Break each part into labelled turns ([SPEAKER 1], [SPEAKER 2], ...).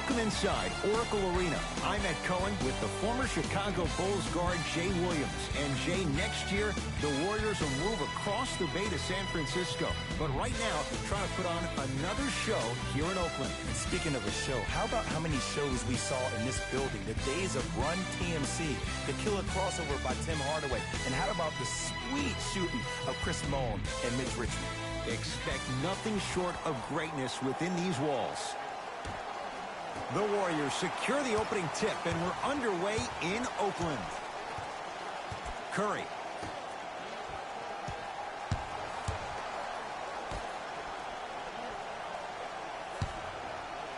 [SPEAKER 1] Welcome inside Oracle Arena. I'm Ed Cohen with the former Chicago Bulls guard Jay Williams. And Jay, next year, the Warriors will move across the bay to San Francisco. But right now, trying to put on another show here in Oakland.
[SPEAKER 2] And speaking of a show, how about how many shows we saw in this building? The days of Run TMC, the killer crossover by Tim Hardaway, and how about the sweet shooting of Chris Mullin and Mitch Richmond?
[SPEAKER 1] Expect nothing short of greatness within these walls. The Warriors secure the opening tip, and we're underway in Oakland. Curry.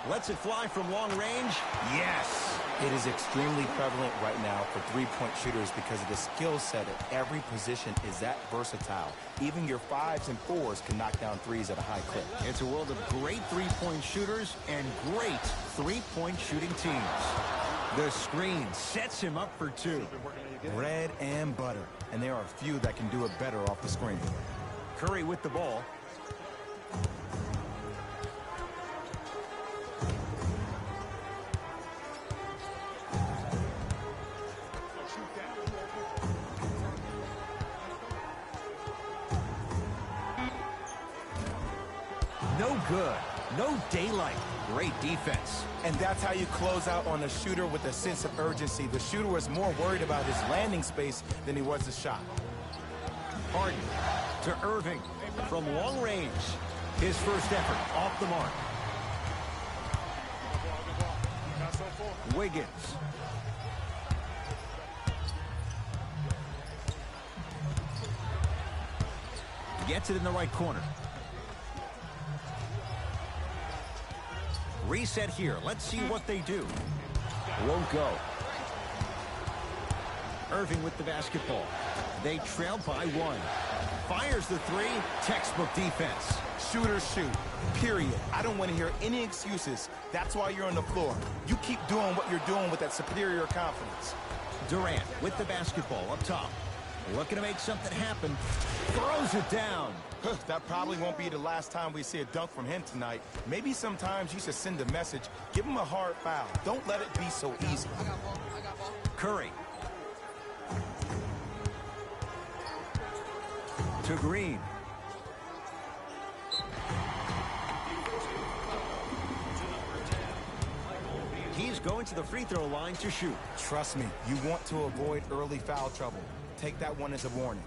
[SPEAKER 1] Lets it fly from long range. Yes.
[SPEAKER 2] It is extremely prevalent right now for three-point shooters because of the skill set at every position is that versatile. Even your 5s and 4s can knock down threes at a high clip.
[SPEAKER 1] It's a world of great three-point shooters and great three-point shooting teams. The screen sets him up for two.
[SPEAKER 2] Bread and butter. And there are a few that can do it better off the screen.
[SPEAKER 1] Curry with the ball. No good. No daylight. Great defense.
[SPEAKER 2] And that's how you close out on a shooter with a sense of urgency. The shooter was more worried about his landing space than he was his shot.
[SPEAKER 1] Harden to Irving from long range. His first effort off the mark. Wiggins. Gets it in the right corner. Reset here. Let's see what they do. Won't go. Irving with the basketball. They trail by one. Fires the three. Textbook defense.
[SPEAKER 2] Shooters shoot. Period. I don't want to hear any excuses. That's why you're on the floor. You keep doing what you're doing with that superior confidence.
[SPEAKER 1] Durant with the basketball up top. Looking to make something happen. Throws it down.
[SPEAKER 2] That probably won't be the last time we see a dunk from him tonight. Maybe sometimes you should send a message. Give him a hard foul. Don't let it be so easy.
[SPEAKER 1] Curry. To Green. He's going to the free throw line to shoot.
[SPEAKER 2] Trust me, you want to avoid early foul trouble. Take that one as a warning.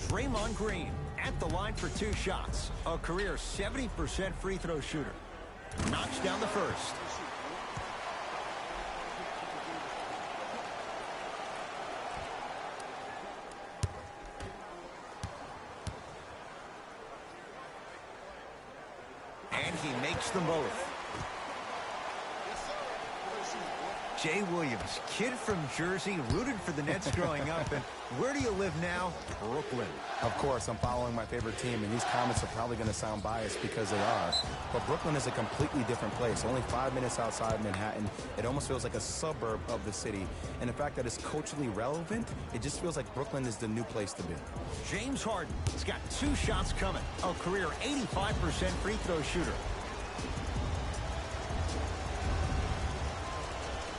[SPEAKER 1] Draymond Green at the line for two shots. A career 70% free throw shooter. Knocks down the first. And he makes them both. Jay Williams, kid from Jersey, rooted for the Nets growing up. And where do you live now? Brooklyn.
[SPEAKER 2] Of course, I'm following my favorite team, and these comments are probably going to sound biased because they are. But Brooklyn is a completely different place. Only 5 minutes outside Manhattan. It almost feels like a suburb of the city. And the fact that it's culturally relevant, it just feels like Brooklyn is the new place to be.
[SPEAKER 1] James Harden has got 2 shots coming. A career 85% free throw shooter.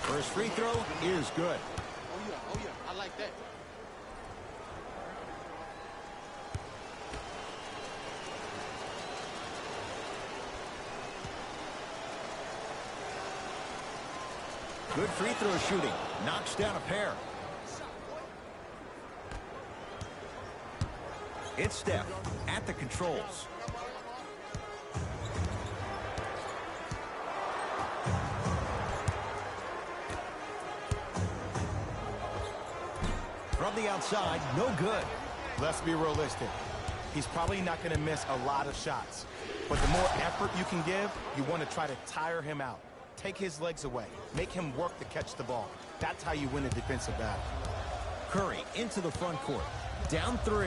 [SPEAKER 1] First free throw is good.
[SPEAKER 3] Oh yeah, I like that.
[SPEAKER 1] Good free throw shooting. Knocks down a pair. It's Steph at the controls. From the outside, no good.
[SPEAKER 2] Let's be realistic. He's probably not going to miss a lot of shots. But the more effort you can give, you want to try to tire him out. Take his legs away. Make him work to catch the ball. That's how you win a defensive battle.
[SPEAKER 1] Curry into the front court. Down 3.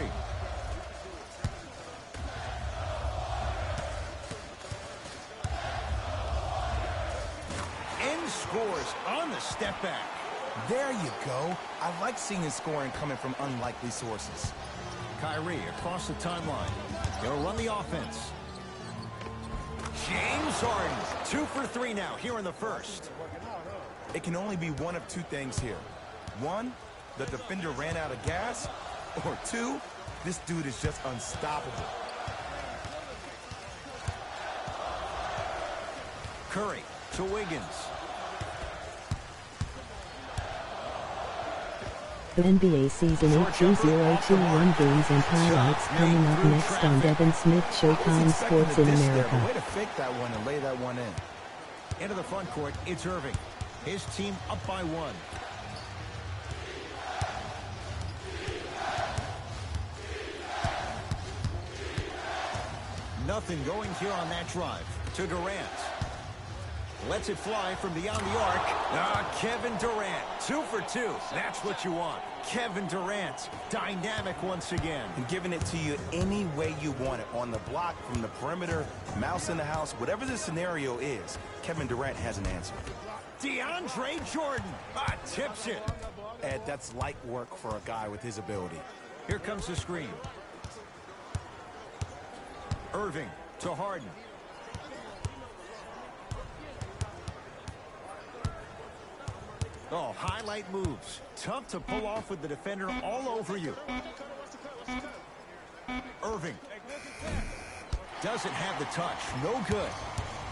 [SPEAKER 1] And scores on the step back.
[SPEAKER 2] There you go. I like seeing scoring coming from unlikely sources.
[SPEAKER 1] Kyrie across the timeline. He'll run the offense. James Harden, 2 for 3 now here in the first.
[SPEAKER 2] It can only be one of two things here. One, the defender ran out of gas, or two, this dude is just unstoppable.
[SPEAKER 1] Curry to Wiggins.
[SPEAKER 4] The NBA Season 8 2021 games and highlights coming up next on Devin Smith Showtime Sports in America.
[SPEAKER 2] Way to fake that one and lay that one in.
[SPEAKER 1] Into the front court, it's Irving. His team up by 1. Nothing going here on that drive. To Durant. Lets it fly from beyond the arc. Kevin Durant, 2 for 2. That's what you want. Kevin Durant, dynamic once again.
[SPEAKER 2] And giving it to you any way you want it. On the block, from the perimeter, mouse in the house, whatever the scenario is, Kevin Durant has an answer.
[SPEAKER 1] DeAndre Jordan, tips it.
[SPEAKER 2] Ed, that's light work for a guy with his ability.
[SPEAKER 1] Here comes the screen. Irving to Harden. Oh, highlight moves. Tough to pull off with the defender all over you. Irving. Doesn't have the touch. No good.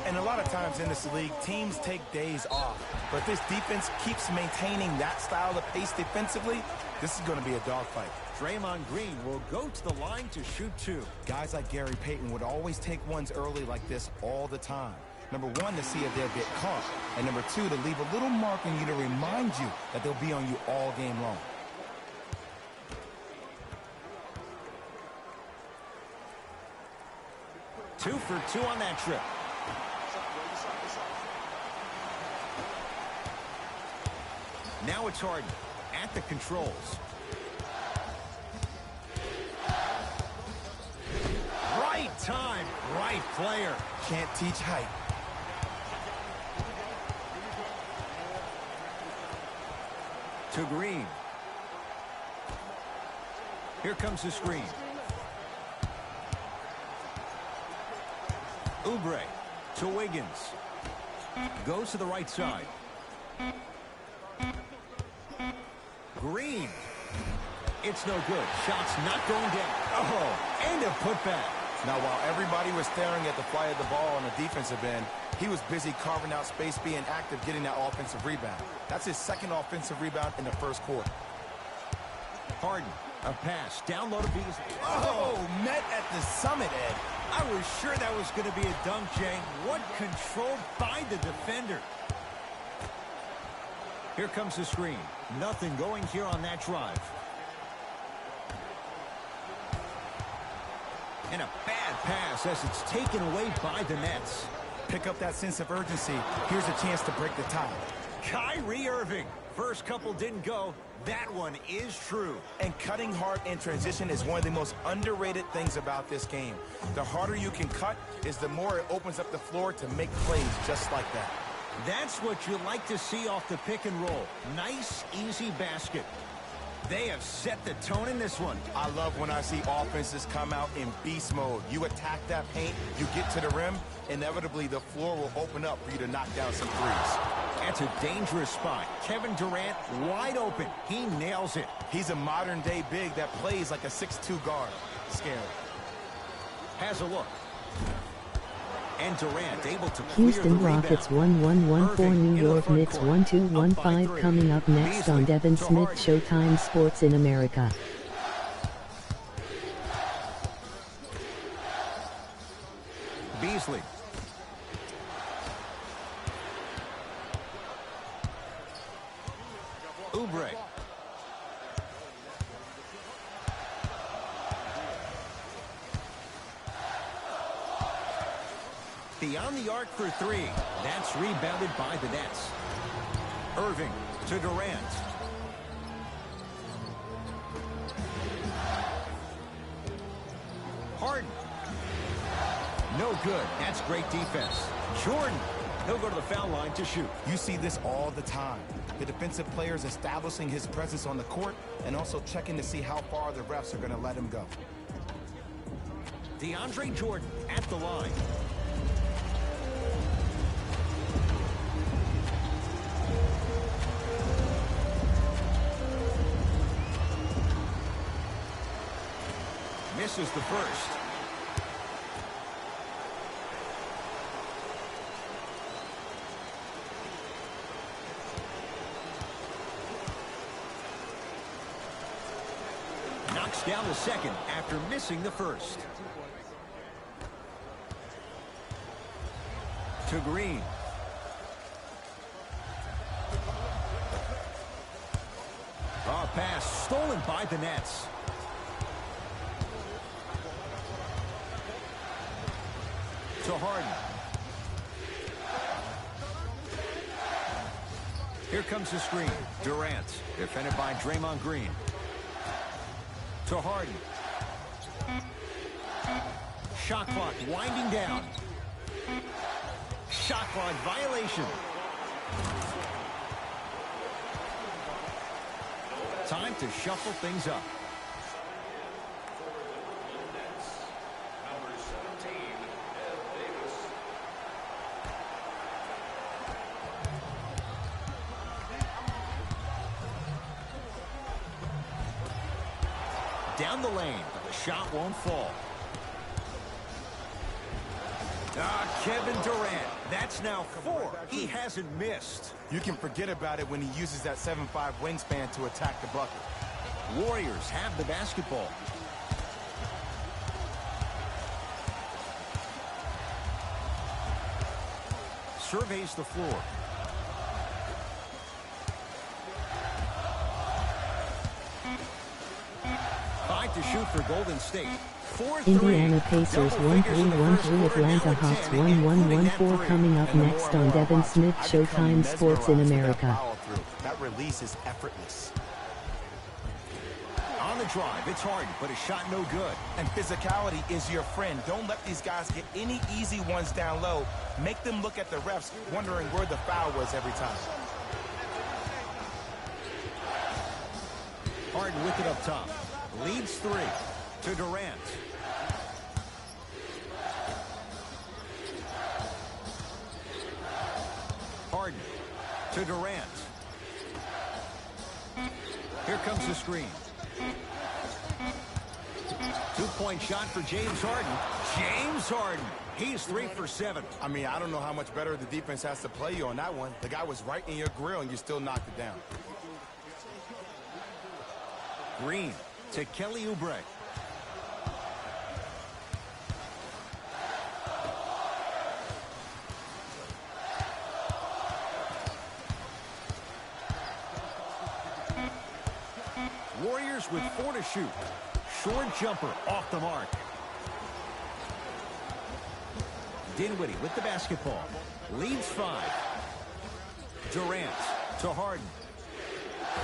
[SPEAKER 2] And a lot of times in this league, teams take days off. But this defense keeps maintaining that style of pace defensively. This is going to be a dogfight.
[SPEAKER 1] Draymond Green will go to the line to shoot 2.
[SPEAKER 2] Guys like Gary Payton would always take ones early like this all the time. Number 1, to see if they'll get caught. And number 2, to leave a little mark on you to remind you that they'll be on you all game long.
[SPEAKER 1] Two for 2 on that trip. Now it's Harden at the controls. Right time, right player.
[SPEAKER 2] Can't teach height.
[SPEAKER 1] To Green. Here comes the screen. Oubre to Wiggins. Goes to the right side. Green. It's no good. Shot's not going down. Oh, and a putback.
[SPEAKER 2] Now, while everybody was staring at the fly of the ball on the defensive end, he was busy carving out space, being active, getting that offensive rebound. That's his second offensive rebound in the first quarter.
[SPEAKER 1] Harden, a pass, down low to Beasley.
[SPEAKER 2] Oh, met at the summit, Ed.
[SPEAKER 1] I was sure that was going to be a dunk, Jay. What control by the defender. Here comes the screen. Nothing going here on that drive. And a bad pass as it's taken away by the Nets.
[SPEAKER 2] Pick up that sense of urgency. Here's a chance to break the tie.
[SPEAKER 1] Kyrie Irving. First couple didn't go. That one is true.
[SPEAKER 2] And cutting hard in transition is one of the most underrated things about this game. The harder you can cut is the more it opens up the floor to make plays just like that.
[SPEAKER 1] That's what you like to see off the pick and roll. Nice, easy basket. They have set the tone in this one.
[SPEAKER 2] I love when I see offenses come out in beast mode. You attack that paint, you get to the rim, inevitably the floor will open up for you to knock down some threes.
[SPEAKER 1] That's a dangerous spot. Kevin Durant wide open. He nails it.
[SPEAKER 2] He's a modern-day big that plays like a 6'2 guard. Scary.
[SPEAKER 1] Has a look. And Durant able to clear
[SPEAKER 4] Houston
[SPEAKER 1] the
[SPEAKER 4] Rockets
[SPEAKER 1] rebound.
[SPEAKER 4] 1-1-1-4 New York Knicks 1-2-1-5 coming up next on Devin Smith Showtime Sports in America.
[SPEAKER 1] Beasley. Oubre. Beyond the arc for 3. That's rebounded by the Nets. Irving to Durant. Harden. No good. That's great defense. Jordan. He'll go to the foul line to shoot.
[SPEAKER 2] You see this all the time. The defensive players establishing his presence on the court and also checking to see how far the refs are going to let him go.
[SPEAKER 1] DeAndre Jordan at the line. Misses the first. Knocks down the second after missing the first. To Green. A pass stolen by the Nets. To Harden. Here comes the screen. Durant, defended by Draymond Green. To Harden. Shot clock winding down. Shot clock violation. Time to shuffle things up. Down the lane, but the shot won't fall. Kevin Durant, that's now 4. He hasn't missed.
[SPEAKER 2] You can forget about it when he uses that 7'5" wingspan to attack the bucket.
[SPEAKER 1] Warriors have the basketball. Surveys the floor. To shoot for Golden State. 4-3.
[SPEAKER 4] Indiana Pacers 1-3-1-3, Atlanta Hawks 1-1-1-4. Coming up next on Devin Smith Showtime Sports in America.
[SPEAKER 2] That release is effortless.
[SPEAKER 1] On the drive, it's hard, but a shot no good.
[SPEAKER 2] And physicality is your friend. Don't let these guys get any easy ones down low. Make them look at the refs, wondering where the foul was every time.
[SPEAKER 1] Harden with it up top. Leads 3 to Durant. Harden to Durant. Here comes the screen. Two-point shot for James Harden. James Harden. He's 3 for 7.
[SPEAKER 2] I mean, I don't know how much better the defense has to play you on that one. The guy was right in your grill and you still knocked it down.
[SPEAKER 1] Green to Kelly Oubre. Warriors with 4 to shoot. Short jumper off the mark. Dinwiddie with the basketball. Leads 5. Durant to Harden.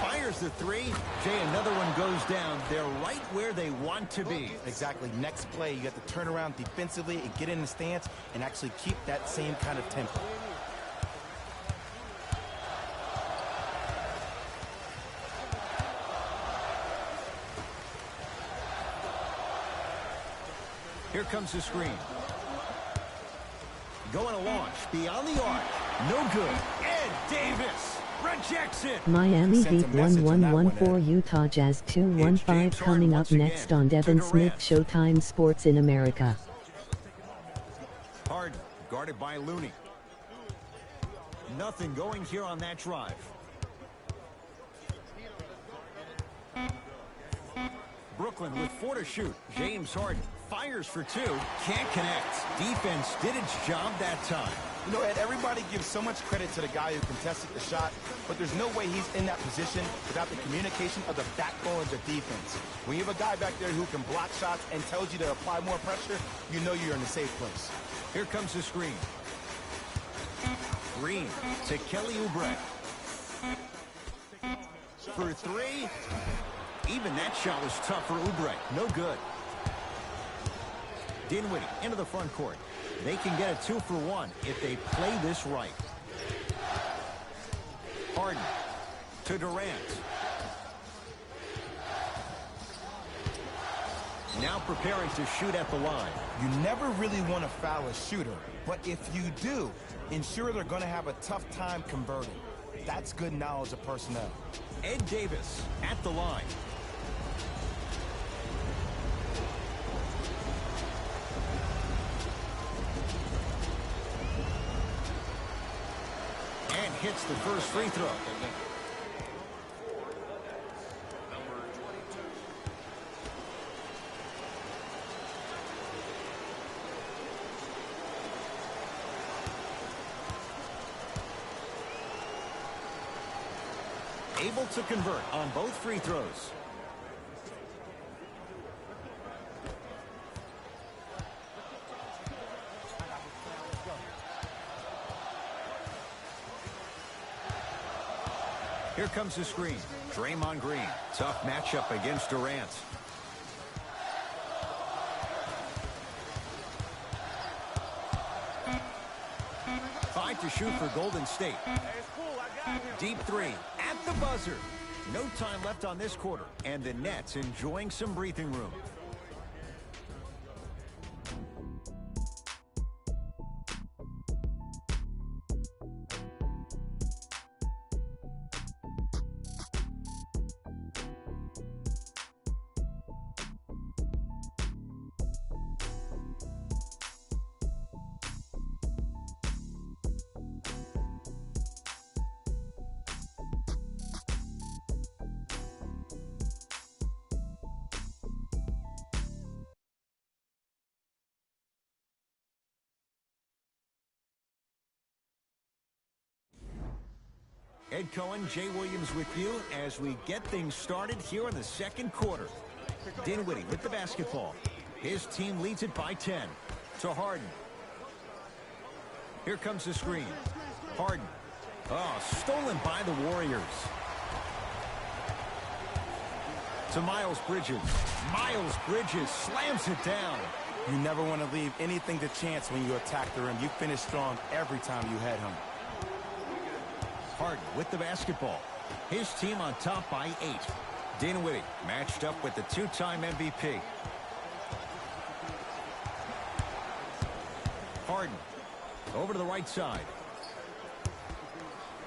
[SPEAKER 1] Fires the 3. Jay, another one goes down. They're right where they want to be.
[SPEAKER 2] Exactly. Next play, you have to turn around defensively and get in the stance and actually keep that same kind of tempo.
[SPEAKER 1] Here comes the screen. Going to launch. Beyond the arc. No good. Ed Davis. Rejects it.
[SPEAKER 4] Miami Heat 1-1-1-4, Utah Jazz 2-1-5. Coming up next on Devin Smith Showtime Sports in America.
[SPEAKER 1] Harden guarded by Looney. Nothing going here on that drive. Brooklyn with 4 to shoot. James Harden fires for 2. Can't connect. Defense did its job that time.
[SPEAKER 2] You know, Ed, everybody gives so much credit to the guy who contested the shot, but there's no way he's in that position without the communication of the backbone of the defense. When you have a guy back there who can block shots and tells you to apply more pressure, you know you're in a safe place.
[SPEAKER 1] Here comes the screen. Green to Kelly Oubre. For 3. Even that shot was tough for Oubre. No good. Dinwiddie into the front court. They can get a 2 for 1 if they play this right. Harden to Durant. Now preparing to shoot at the line.
[SPEAKER 2] You never really want to foul a shooter, but if you do, ensure they're going to have a tough time converting. That's good knowledge of personnel.
[SPEAKER 1] Ed Davis at the line. hits the first free throw. Able to convert on both free throws. Here comes the screen. Draymond Green. Tough matchup against Durant. Five to shoot for Golden State. Deep three at the buzzer. No time left on this quarter, and the Nets enjoying some breathing room. Ed Cohen, Jay Williams with you as we get things started here in the second quarter. Dinwiddie with the basketball. His team leads it by 10. To Harden. Here comes the screen. Harden. Oh, stolen by the Warriors. To Miles Bridges. Miles Bridges slams it down.
[SPEAKER 2] You never want to leave anything to chance when you attack the rim. You finish strong every time you head home.
[SPEAKER 1] Harden with the basketball. His team on top by 8. Dinwiddie matched up with the two-time MVP. Harden over to the right side.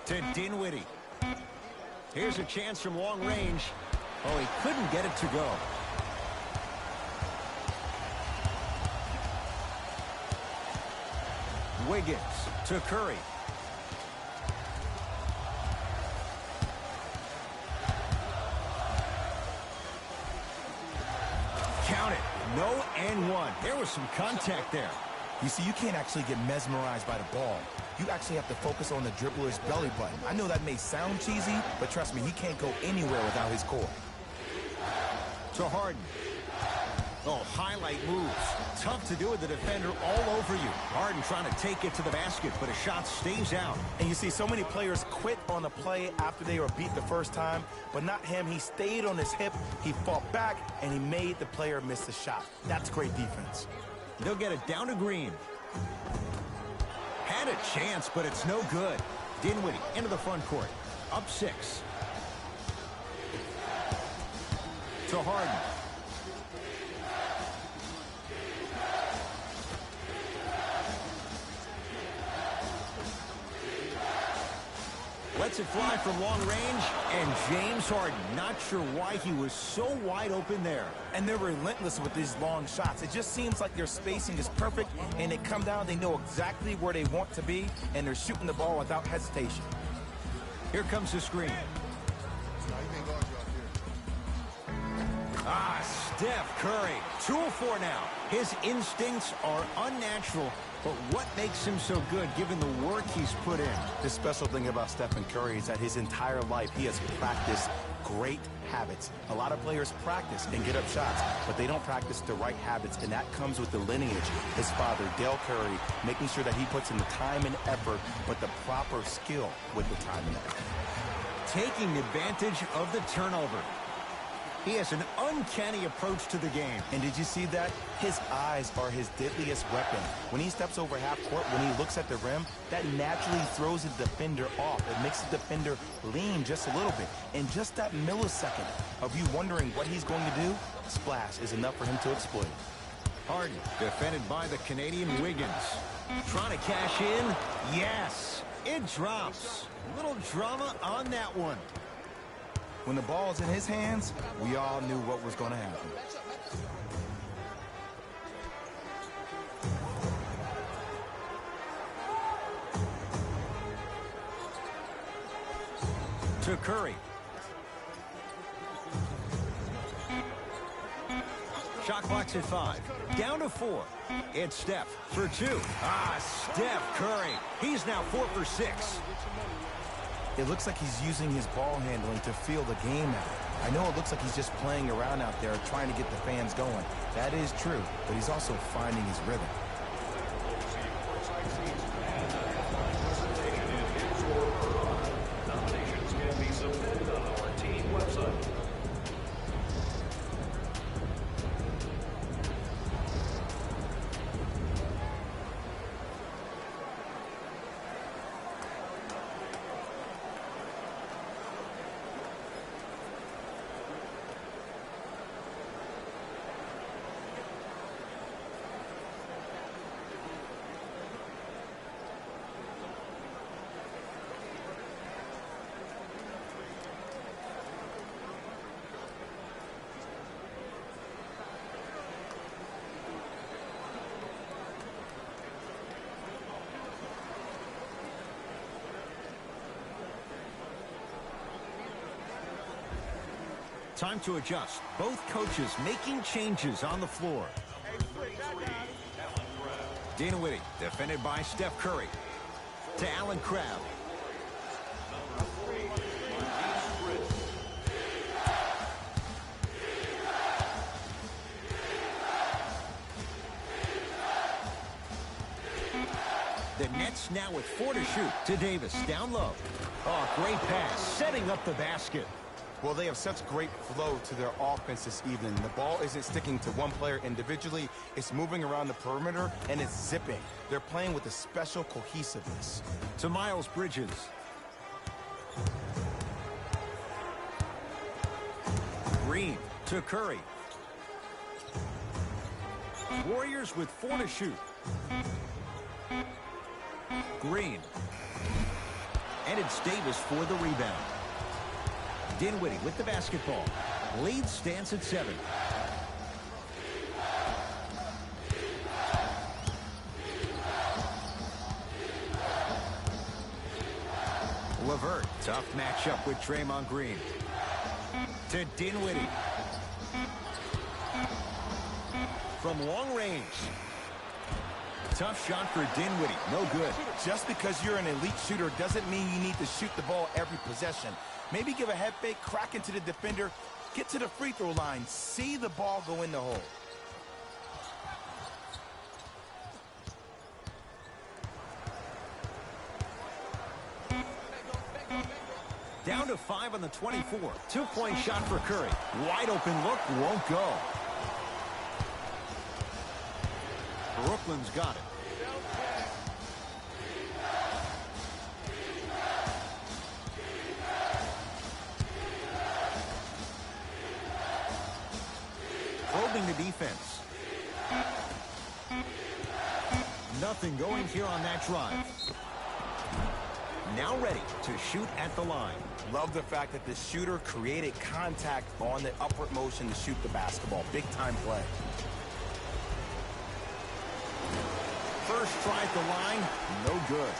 [SPEAKER 1] To Dinwiddie. Here's a chance from long range. Oh, he couldn't get it to go. Wiggins to Curry. Count it. No and one. There was some contact there.
[SPEAKER 2] You see, you can't actually get mesmerized by the ball. You actually have to focus on the dribbler's belly button. I know that may sound cheesy, but trust me, he can't go anywhere without his core.
[SPEAKER 1] To Harden. Oh, highlight moves. Tough to do with the defender all over you. Harden trying to take it to the basket, but a shot stays out.
[SPEAKER 2] And you see so many players quit on a play after they were beat the first time, but not him. He stayed on his hip, he fought back, and he made the player miss the shot. That's great defense.
[SPEAKER 1] They'll get it down to Green. Had a chance, but it's no good. Dinwiddie into the front court. Up 6. To Harden. Lets it fly from long range, and James Harden, not sure why he was so wide open there.
[SPEAKER 2] And they're relentless with these long shots. It just seems like their spacing is perfect, and they come down, they know exactly where they want to be, and they're shooting the ball without hesitation.
[SPEAKER 1] Here comes the screen. Steph Curry, 2 of 4 now. His instincts are unnatural, but what makes him so good given the work he's put in?
[SPEAKER 2] The special thing about Stephen Curry is that his entire life he has practiced great habits. A lot of players practice and get up shots, but they don't practice the right habits, and that comes with the lineage. His father, Dale Curry, making sure that he puts in the time and effort, but the proper skill with the time and effort.
[SPEAKER 1] Taking advantage of the turnover. He has an uncanny approach to the game.
[SPEAKER 2] And did you see that? His eyes are his deadliest weapon. When he steps over half court, when he looks at the rim, that naturally throws the defender off. It makes the defender lean just a little bit. And just that millisecond of you wondering what he's going to do, splash is enough for him to exploit.
[SPEAKER 1] Harden, defended by the Canadian Wiggins. Trying to cash in. Yes, it drops. Little drama on that one.
[SPEAKER 2] When the ball's in his hands, we all knew what was going to happen.
[SPEAKER 1] to Curry. Shot clock's at 5. Down to 4. It's Steph for 2. Steph Curry. He's now 4 for 6.
[SPEAKER 2] It looks like he's using his ball handling to feel the game out. I know it looks like he's just playing around out there trying to get the fans going. That is true, but he's also finding his rhythm.
[SPEAKER 5] Nominations can be submitted on our team website.
[SPEAKER 1] Time to adjust. Both coaches making changes on the floor. Dinwiddie defended by Steph Curry. To Allen Crabbe. The Nets now with 4 to shoot. To Davis, down low. Oh, great pass, setting up the basket.
[SPEAKER 2] Well, they have such great flow to their offense this evening. The ball isn't sticking to one player individually. It's moving around the perimeter, and it's zipping. They're playing with a special cohesiveness.
[SPEAKER 1] To Miles Bridges. Green to Curry. Warriors with 4 to shoot. Green. And it's Davis for the rebound. Dinwiddie with the basketball. Lead stands at 7. LeVert, tough matchup with Draymond Green. To Dinwiddie. From long range. Tough shot for Dinwiddie. No good.
[SPEAKER 2] Just because you're an elite shooter doesn't mean you need to shoot the ball every possession. Maybe give a head fake, crack into the defender, get to the free throw line, see the ball go in the hole.
[SPEAKER 1] Down to 5 on the 24. 2-point shot for Curry. Wide open look, won't go. Brooklyn's got it. Probing the defense. Nothing going here on that drive. Now ready to shoot at the line.
[SPEAKER 2] Love the fact that the shooter created contact on the upward motion to shoot the basketball. Big time play.
[SPEAKER 1] First try at the line, no good.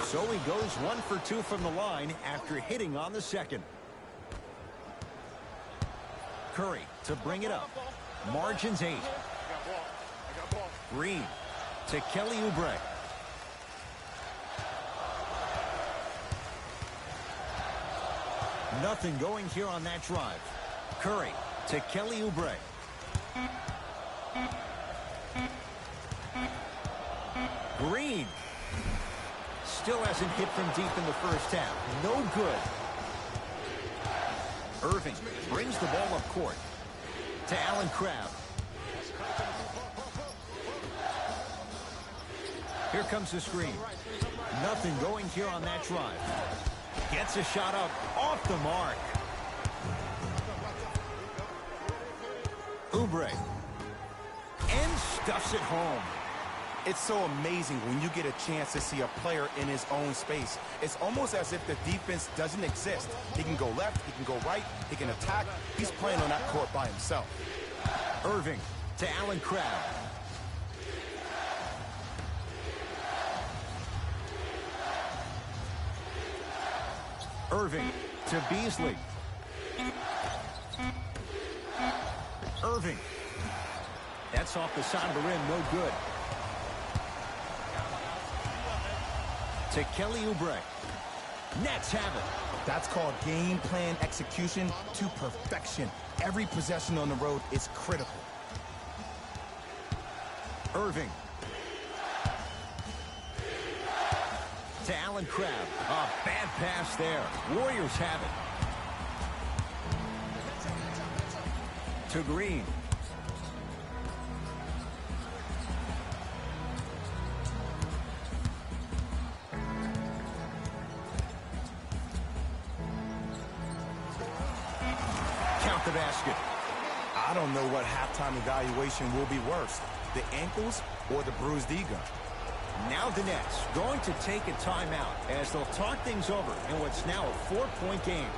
[SPEAKER 1] So he goes 1 for 2 from the line after hitting on the second. Curry to bring it up. Margins 8. Green to Kelly Oubre. Nothing going here on that drive. Curry to Kelly Oubre. Green still hasn't hit from deep in the first half. No good. Irving brings the ball up court to Allen Crabbe. Here comes the screen. Nothing going here on that drive. Gets a shot up off the mark. Oubre. And stuffs it home.
[SPEAKER 2] It's so amazing when you get a chance to see a player in his own space. It's almost as if the defense doesn't exist. He can go left, he can go right, he can attack. He's playing on that court by himself.
[SPEAKER 1] Irving to Allen Crabbe. Irving to Beasley. Irving. That's off the side of the rim, no good. To Kelly Oubre. Nets have it.
[SPEAKER 2] That's called game plan execution to perfection. Every possession on the road is critical.
[SPEAKER 1] Irving. To Allen Crabbe. A bad pass there. Warriors have it. To Green. Count the basket.
[SPEAKER 2] I don't know what halftime evaluation will be worse, the ankles or the bruised ego.
[SPEAKER 1] Now the Nets going to take a timeout as they'll talk things over in what's now a 4-point game.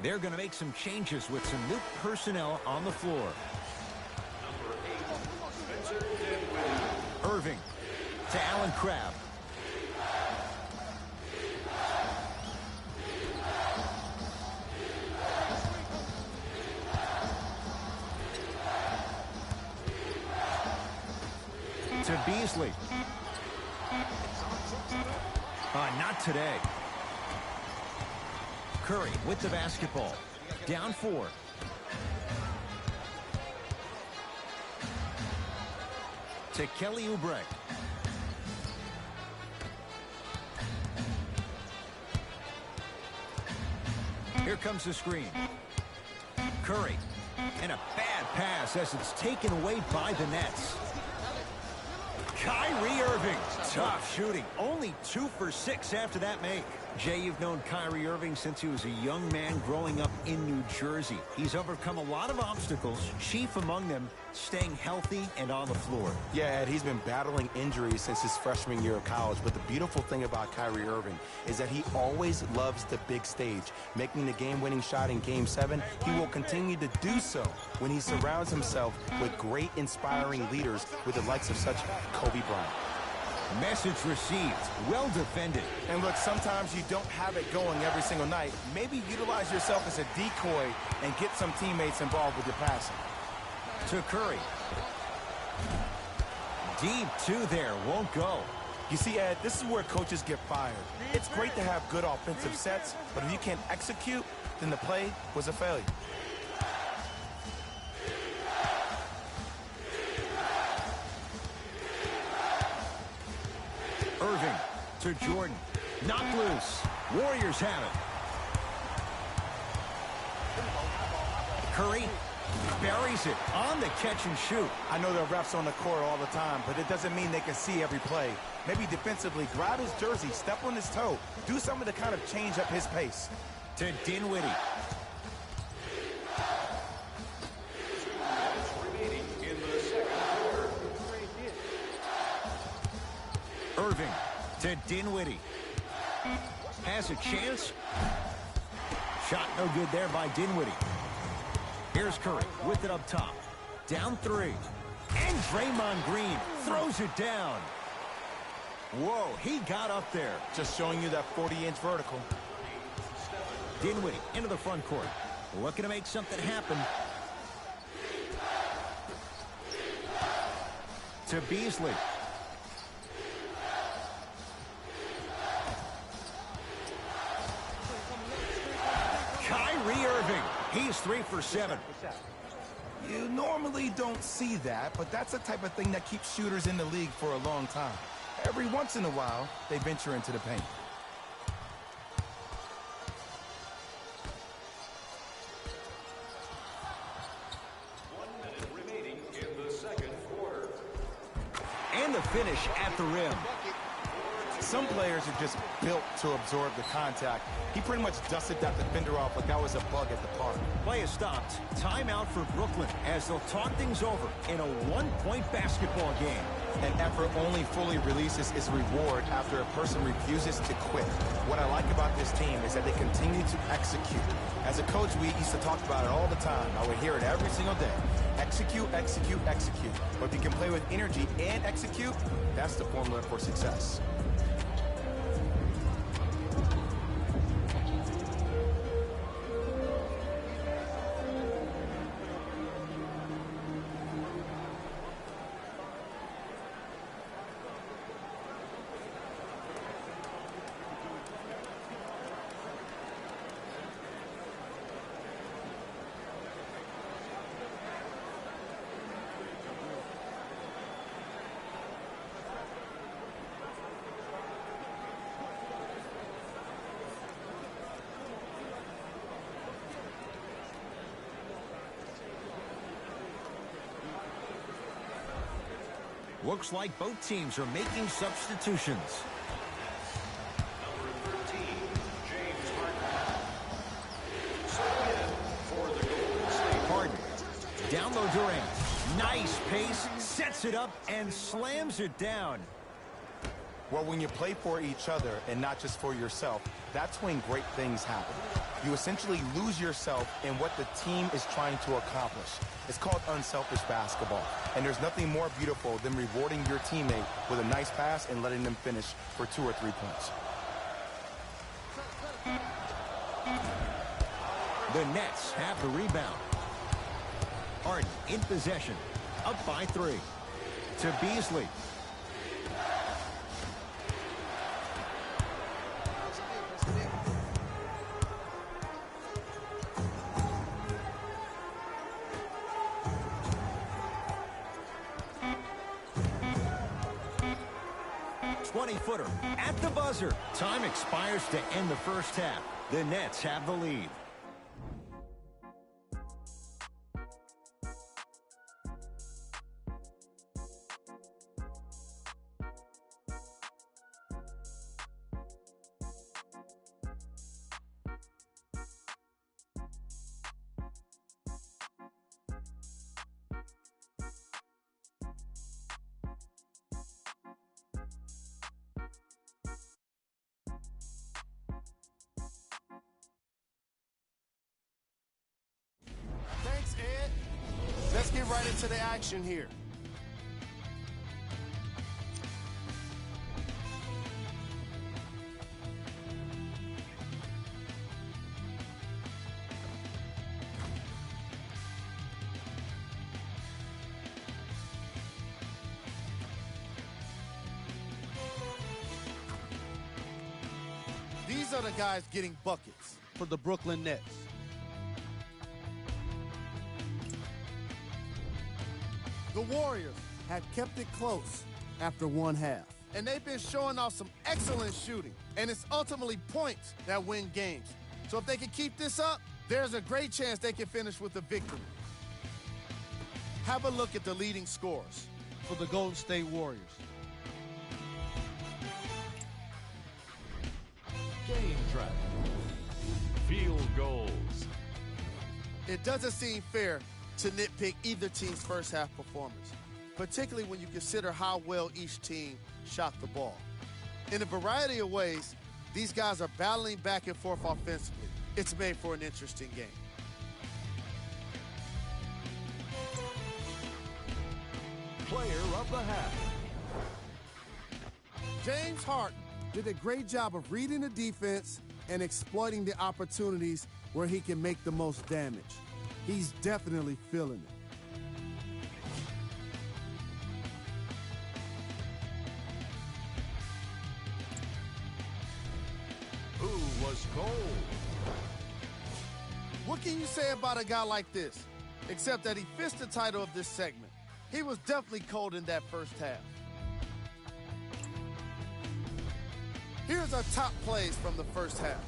[SPEAKER 1] They're going to make some changes with some new personnel on the floor. Irving to Allen Crabbe. To Beasley. Not today. Curry with the basketball. Down 4. To Kelly Oubre. Here comes the screen. Curry. And a bad pass as it's taken away by the Nets. Kyrie Irving. Tough shooting. Only 2 for 6 after that make. Jay, you've known Kyrie Irving since he was a young man growing up in New Jersey. He's overcome a lot of obstacles, chief among them staying healthy and on the floor.
[SPEAKER 2] Yeah, Ed, he's been battling injuries since his freshman year of college, but the beautiful thing about Kyrie Irving is that he always loves the big stage. Making the game-winning shot in Game 7, he will continue to do so when he surrounds himself with great, inspiring leaders with the likes of such Kobe Bryant.
[SPEAKER 1] Message received. Well defended.
[SPEAKER 2] And look, sometimes you don't have it going every single night. Maybe utilize yourself as a decoy and get some teammates involved with your passing.
[SPEAKER 1] To Curry. Deep 2 there. Won't go.
[SPEAKER 2] You see, Ed, this is where coaches get fired. It's great to have good offensive sets, but if you can't execute, then the play was a failure.
[SPEAKER 1] Irving to Jordan. Knocked loose. Warriors have it. Curry buries it on the catch and shoot.
[SPEAKER 2] I know there are refs on the court all the time, but it doesn't mean they can see every play. Maybe defensively, grab his jersey, step on his toe, do something to kind of change up his pace.
[SPEAKER 1] To Dinwiddie. Irving to Dinwiddie. Has a chance. Shot no good there by Dinwiddie. Here's Curry with it up top. Down 3. And Draymond Green throws it down. Whoa, he got up there.
[SPEAKER 2] Just showing you that 40-inch vertical.
[SPEAKER 1] Dinwiddie into the front court. Looking to make something happen. To Beasley. Kyrie Irving. He's 3 for 7.
[SPEAKER 2] You normally don't see that, but that's the type of thing that keeps shooters in the league for a long time. Every once in a while, they venture into the paint.
[SPEAKER 1] And the finish at the rim.
[SPEAKER 2] Some players are just built to absorb the contact. He pretty much dusted that defender off like that was a bug at the park.
[SPEAKER 1] Play is stopped. Timeout for Brooklyn as they'll talk things over in a one-point basketball game.
[SPEAKER 2] An effort only fully releases its reward after a person refuses to quit. What I like about this team is that they continue to execute. As a coach, we used to talk about it all the time. I would hear it every single day. Execute, execute, execute. But if you can play with energy and execute, that's the formula for success.
[SPEAKER 1] Looks like both teams are making substitutions.
[SPEAKER 5] Number 13, James Harden. Stepping in for the Golden State.
[SPEAKER 1] Harden. Down low Durant. Nice pace. Sets it up and slams it down.
[SPEAKER 2] Well, when you play for each other and not just for yourself, that's when great things happen. You essentially lose yourself in what the team is trying to accomplish. It's called unselfish basketball. And there's nothing more beautiful than rewarding your teammate with a nice pass and letting them finish for 2 or 3 points.
[SPEAKER 1] The Nets have the rebound. Harden in possession. Up by 3. To Beasley. Footer at the buzzer. Time expires to end the first half. The Nets have the lead.
[SPEAKER 3] Thanks, Ed. Let's get right into the action here. These are the guys getting buckets for the Brooklyn Nets. The Warriors have kept it close after one half. And they've been showing off some excellent shooting. And it's ultimately points that win games. So if they can keep this up, there's a great chance they can finish with a victory. Have a look at the leading scorers for the Golden State Warriors.
[SPEAKER 5] Game track. Field goals.
[SPEAKER 3] It doesn't seem fair to nitpick either team's first half performance, particularly when you consider how well each team shot the ball. In a variety of ways, these guys are battling back and forth offensively. It's made for an interesting game.
[SPEAKER 5] Player of the half.
[SPEAKER 3] James Harden did a great job of reading the defense and exploiting the opportunities where he can make the most damage. He's definitely feeling it.
[SPEAKER 5] Who was cold?
[SPEAKER 3] What can you say about a guy like this? except that he fished the title of this segment. He was definitely cold in that first half. Here's our top plays from the first half.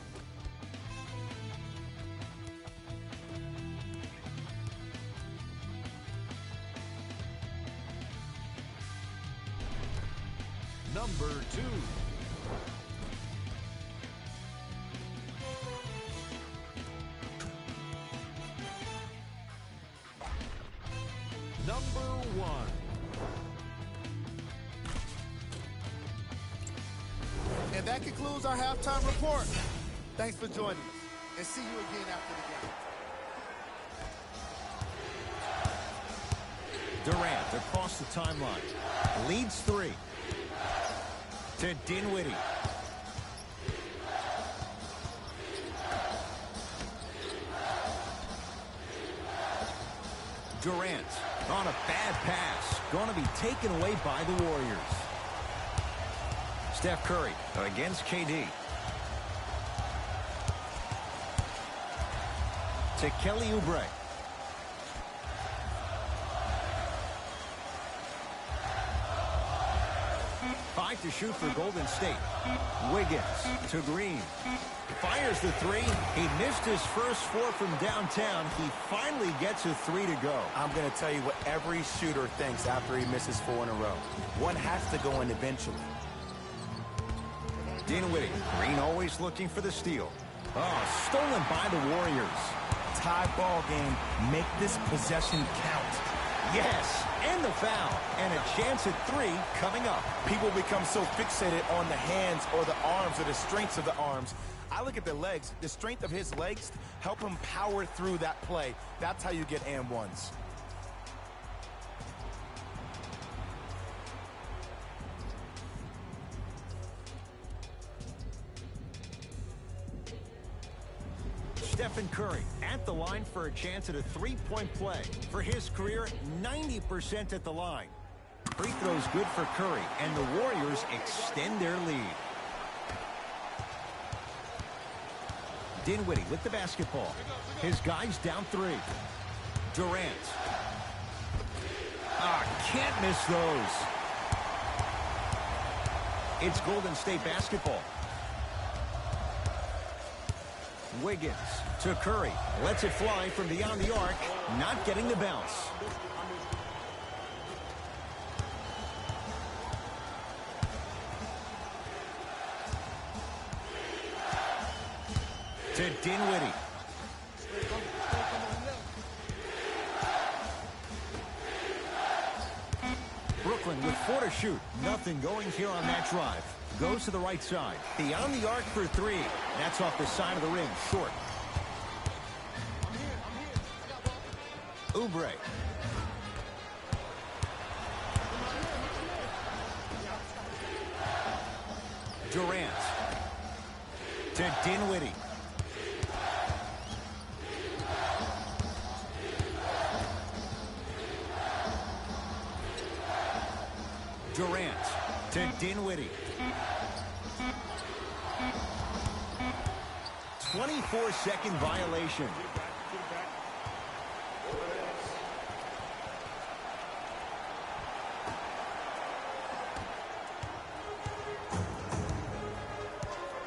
[SPEAKER 5] Number 2. Number 1.
[SPEAKER 3] And that concludes our halftime report. Thanks for joining us, and see you again after the game.
[SPEAKER 1] Durant across the timeline. Leads 3. To Dinwiddie. Durant on a bad pass. Going to be taken away by the Warriors. Steph Curry against KD. To Kelly Oubre. Five to shoot for Golden State. Wiggins to Green. Fires the 3. He missed his first 4 from downtown. He finally gets a 3 to go.
[SPEAKER 2] I'm going to tell you what every shooter thinks after he misses 4 in a row. One has to go in eventually.
[SPEAKER 1] Dinwiddie. Green always looking for the steal. Oh, stolen by the Warriors.
[SPEAKER 2] Tie ball game. Make this possession count.
[SPEAKER 1] Yes, and the foul. And a chance at 3 coming up.
[SPEAKER 2] People become so fixated on the hands or the arms or the strengths of the arms. I look at the legs. The strength of his legs help him power through that play. That's how you get and ones.
[SPEAKER 1] Stephen Curry at the line for a chance at a 3-point play. For his career, 90% at the line. Free throws good for Curry, and the Warriors extend their lead. Dinwiddie with the basketball. His guys down 3. Durant. Can't miss those. It's Golden State basketball. Wiggins to Curry. Lets it fly from beyond the arc. Not getting the bounce. To Dinwiddie. Brooklyn with 4 to shoot. Nothing going here on that drive. Goes to the right side. Beyond the arc for 3. That's off the side of the rim. Short. Oubre. Durant. To Dinwiddie. Durant to Dinwiddie. 24-second violation.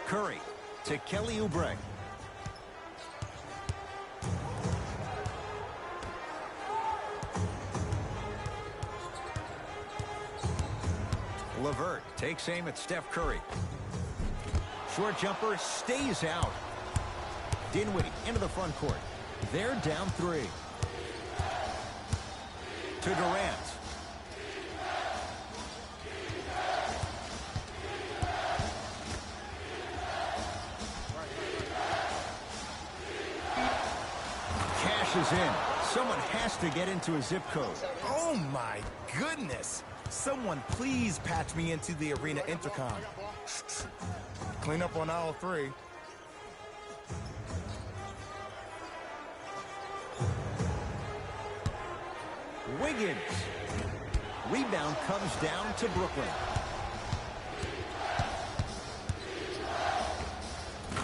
[SPEAKER 1] Curry to Kelly Oubre. LeVert takes aim at Steph Curry. Short jumper stays out. Dinwiddie into the front court. They're down 3. To Durant. Cashes in. Someone has to get into a zip code.
[SPEAKER 2] Oh my goodness. Someone please patch me into the arena intercom. Clean up on aisle 3.
[SPEAKER 1] Wiggins. Rebound comes down to Brooklyn.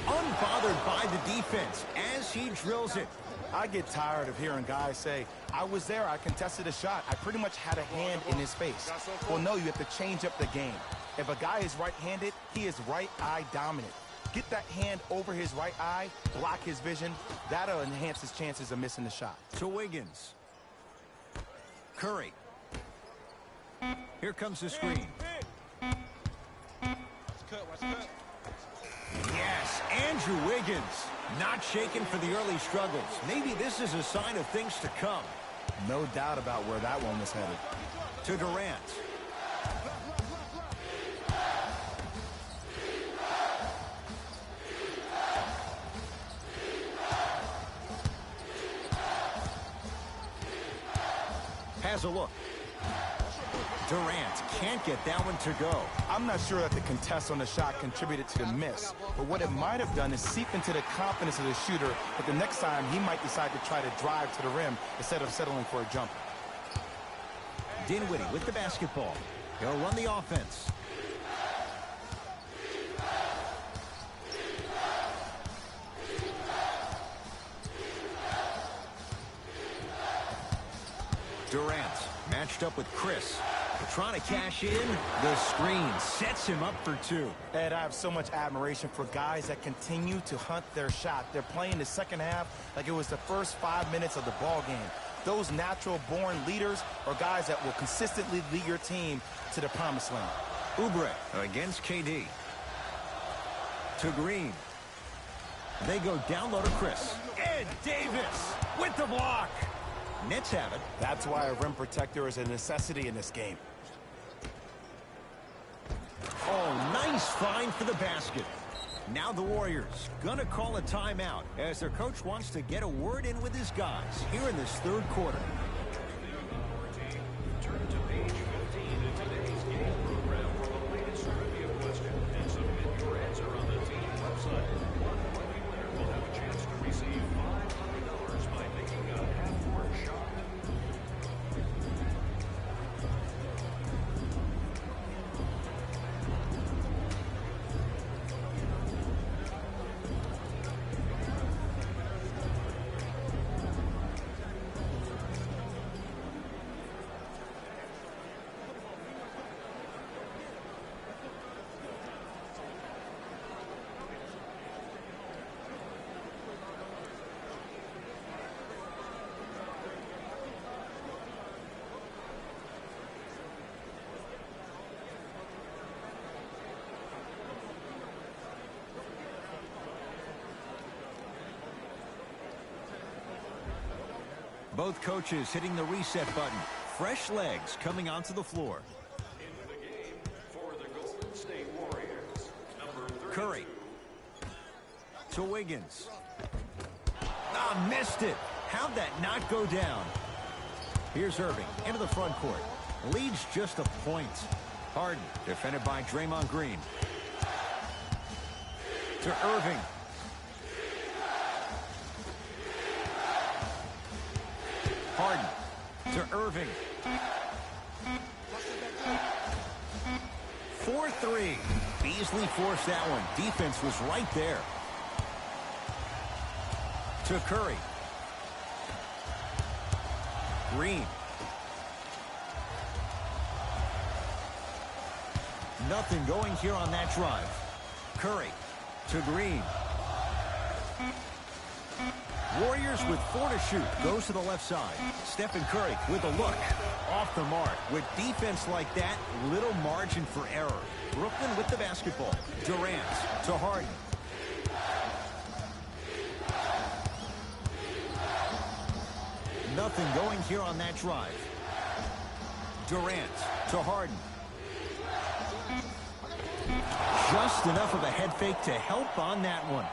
[SPEAKER 1] Unbothered by the defense as he drills it.
[SPEAKER 2] I get tired of hearing guys say, I was there, I contested a shot. I pretty much had a hand in his face. Well, no, you have to change up the game. If a guy is right-handed, he is right eye dominant. Get that hand over his right eye, block his vision. That'll enhance his chances of missing the shot.
[SPEAKER 1] To Wiggins. Curry. Here comes the screen. Yes, Andrew Wiggins. Not shaken for the early struggles. Maybe this is a sign of things to come.
[SPEAKER 2] No doubt about where that one was headed.
[SPEAKER 1] To Durant. Has a look. Durant can't get that one to go.
[SPEAKER 2] I'm not sure that the contest on the shot contributed to the miss, but what it might have done is seep into the confidence of the shooter, but the next time he might decide to try to drive to the rim instead of settling for a jumper.
[SPEAKER 1] Dinwiddie with the basketball. He'll run the offense. Durant matched up with Chris. Trying to cash in. The screen sets him up for two.
[SPEAKER 2] Ed, I have so much admiration for guys that continue to hunt their shot. They're playing the second half like it was the first 5 minutes of the ball game. Those natural-born leaders are guys that will consistently lead your team to the promised land.
[SPEAKER 1] Oubre against KD. To Green. They go down low to Chris. Ed Davis with the block. Nets have it.
[SPEAKER 2] That's why a rim protector is a necessity in this game.
[SPEAKER 1] Oh, nice find for the basket. Now the Warriors gonna call a timeout as their coach wants to get a word in with his guys here in this third quarter.
[SPEAKER 5] Turn to page 15 in today's game program for the latest trivia question and submit your answer on the team website. One lucky winner will have a chance to receive $500 by making a half-court shot.
[SPEAKER 1] Both coaches hitting the reset button. Fresh legs coming onto the floor.
[SPEAKER 5] Into the game for the Golden State Warriors, number 32.
[SPEAKER 1] Curry. To Wiggins. Ah, missed it. How'd that not go down? Here's Irving into the front court. Leads just a point. Harden defended by Draymond Green. To Irving. Harden to Irving. 4-3. Beasley forced that one. Defense was right there. To Curry. Green. Nothing going here on that drive. Curry to Green. Warriors with 4 to shoot. Goes to the left side. Stephen Curry with a look. Off the mark. With defense like that, little margin for error. Brooklyn with the basketball. Durant to Harden. Nothing going here on that drive. Durant to Harden. Just enough of a head fake to help on that one.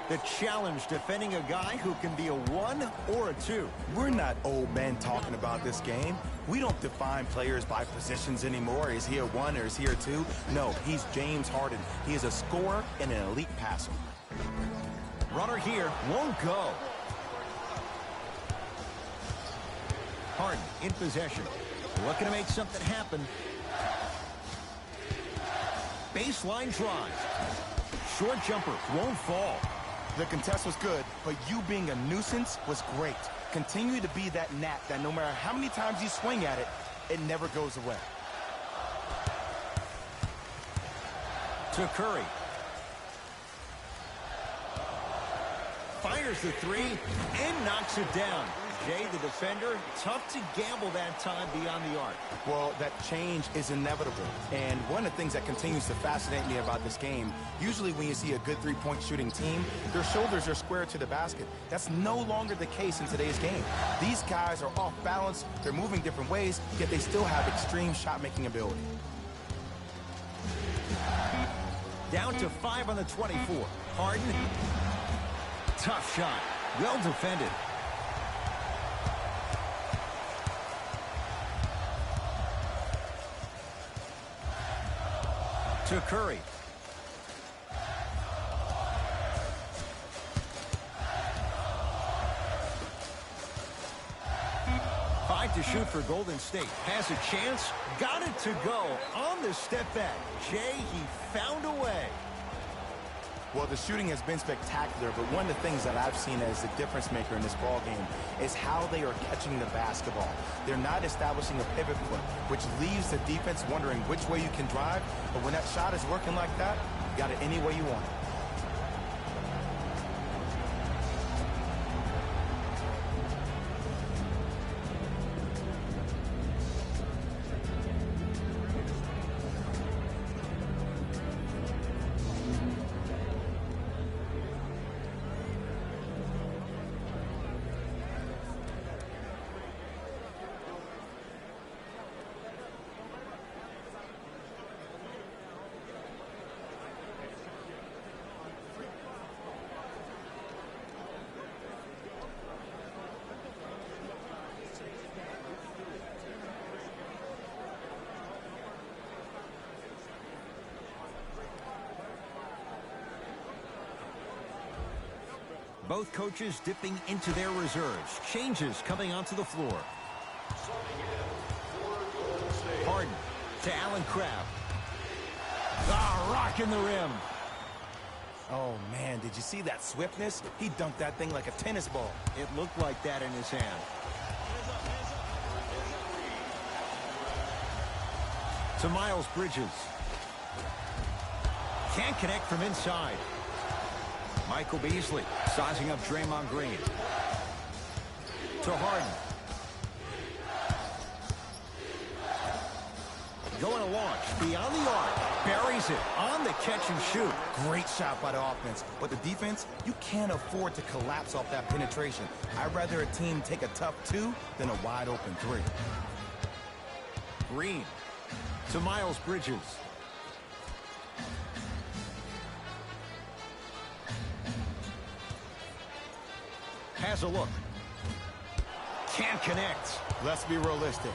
[SPEAKER 1] The challenge defending a guy who can be a 1 or a 2.
[SPEAKER 2] We're not old men talking about this game. We don't define players by positions anymore. Is he a 1 or is he a 2? No, he's James Harden. He is a scorer and an elite passer.
[SPEAKER 1] Runner here won't go. Harden in possession. Looking to make something happen. Baseline drive. Short jumper won't fall.
[SPEAKER 2] The contest was good, but you being a nuisance was great. Continue to be that gnat that no matter how many times you swing at it, it never goes away.
[SPEAKER 1] To Curry. Fires the three and knocks it down. Jay, the defender, tough to gamble that time beyond the arc.
[SPEAKER 2] Well, that change is inevitable. And one of the things that continues to fascinate me about this game, usually when you see a good three-point shooting team, their shoulders are square to the basket. That's no longer the case in today's game. These guys are off balance, they're moving different ways, yet they still have extreme shot-making ability.
[SPEAKER 1] Down to 5 on the 24. Harden. Tough shot. Well defended. To Curry. Five to shoot for Golden State. Has a chance. Got it to go on the step back. Jay, he found a way.
[SPEAKER 2] Well, the shooting has been spectacular, but one of the things that I've seen as the difference maker in this ball game is how they are catching the basketball. They're not establishing a pivot foot, which leaves the defense wondering which way you can drive, but when that shot is working like that, you got it any way you want it.
[SPEAKER 1] Both coaches dipping into their reserves. Changes coming onto the floor. Harden to Allen Crabbe. Ah, rocking the rim.
[SPEAKER 2] Oh, man, did you see that swiftness? He dunked that thing like a tennis ball.
[SPEAKER 1] It looked like that in his hand. To Miles Bridges. Can't connect from inside. Michael Beasley sizing up Draymond Green. To Harden. Going to launch beyond the arc. Buries it on the catch and shoot.
[SPEAKER 2] Great shot by the offense, but the defense, you can't afford to collapse off that penetration. I'd rather a team take a tough two than a wide open three.
[SPEAKER 1] Green to Miles Bridges. Has a look. Can't connect.
[SPEAKER 2] Let's be realistic.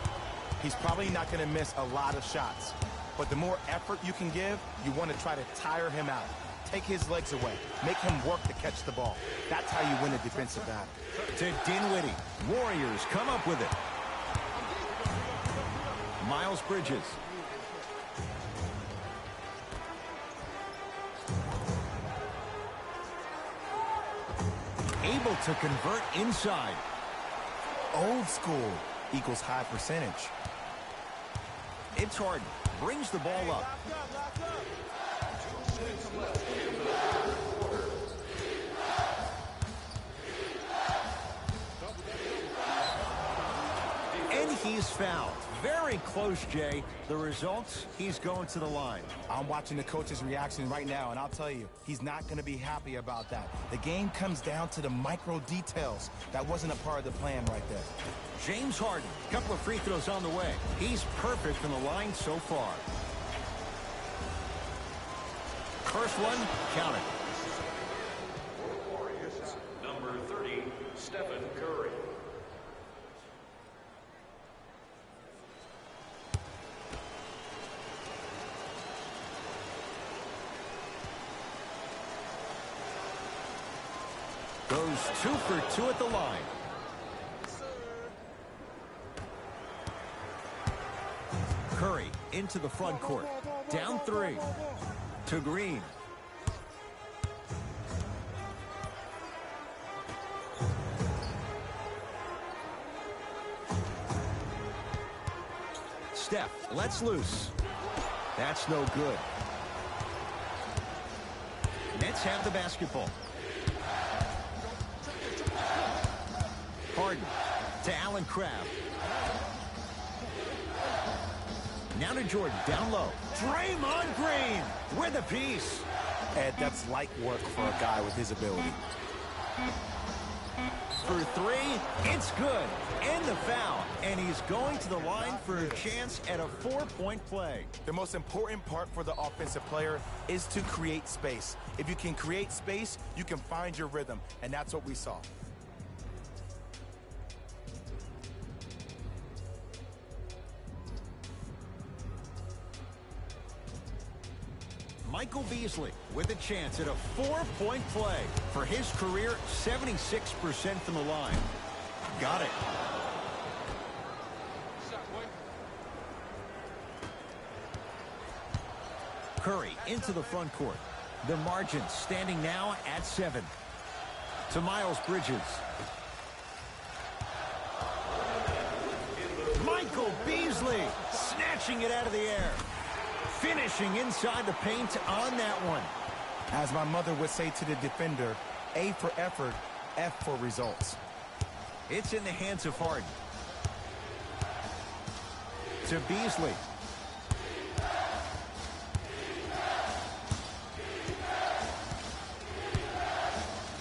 [SPEAKER 2] He's probably not going to miss a lot of shots. But the more effort you can give, you want to try to tire him out. Take his legs away. Make him work to catch the ball. That's how you win a defensive battle.
[SPEAKER 1] To Dinwiddie. Warriors come up with it. Miles Bridges. Able to convert inside.
[SPEAKER 2] Old school equals high percentage.
[SPEAKER 1] It's Harden. Brings the ball up. And he's fouled. Very close, Jay. The results, he's going to the line.
[SPEAKER 2] I'm watching the coach's reaction right now, and I'll tell you, he's not going to be happy about that. The game comes down to the micro details. That wasn't a part of the plan right there.
[SPEAKER 1] James Harden, a couple of free throws on the way. He's perfect from the line so far. First one, count it.
[SPEAKER 5] Warriors, number 30, Stephen Curry.
[SPEAKER 1] Goes 2 for 2 at the line. Curry into the front court. Down 3. To Green. Steph lets loose. That's no good. Nets have the basketball. Harden to Allen Crabbe. Now to Jordan, down low. Draymond Green with a piece.
[SPEAKER 2] Ed, that's light work for a guy with his ability.
[SPEAKER 1] For three, it's good. And the foul. And he's going to the line for a chance at a 4-point play.
[SPEAKER 2] The most important part for the offensive player is to create space. If you can create space, you can find your rhythm, and that's what we saw.
[SPEAKER 1] Michael Beasley with a chance at a 4-point play. For his career, 76% from the line. Got it. Curry into the front court. The margin standing now at 7. To Miles Bridges. Michael Beasley snatching it out of the air. Finishing inside the paint on that one.
[SPEAKER 2] As my mother would say to the defender, A for effort, F for results.
[SPEAKER 1] It's in the hands of Harden. To Beasley.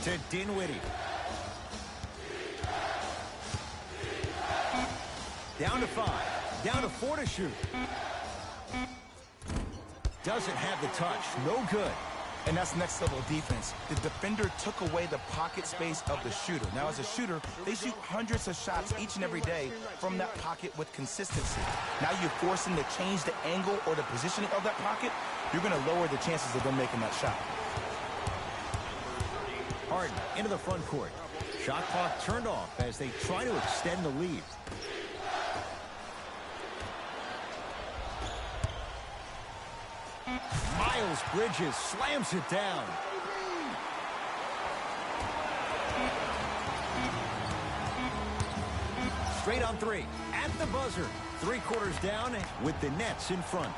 [SPEAKER 1] To Dinwiddie. Down to 5. Down to 4 to shoot. Doesn't have the touch. No good.
[SPEAKER 2] And that's next level defense. The defender took away the pocket space of the shooter. Now, as a shooter, they shoot hundreds of shots each and every day from that pocket with consistency. Now you force them to change the angle or the positioning of that pocket, you're going to lower the chances of them making that shot.
[SPEAKER 1] Harden into the front court. Shot clock turned off as they try to extend the lead. Miles Bridges slams it down. Straight on 3. At the buzzer. 3 quarters down with the Nets in front.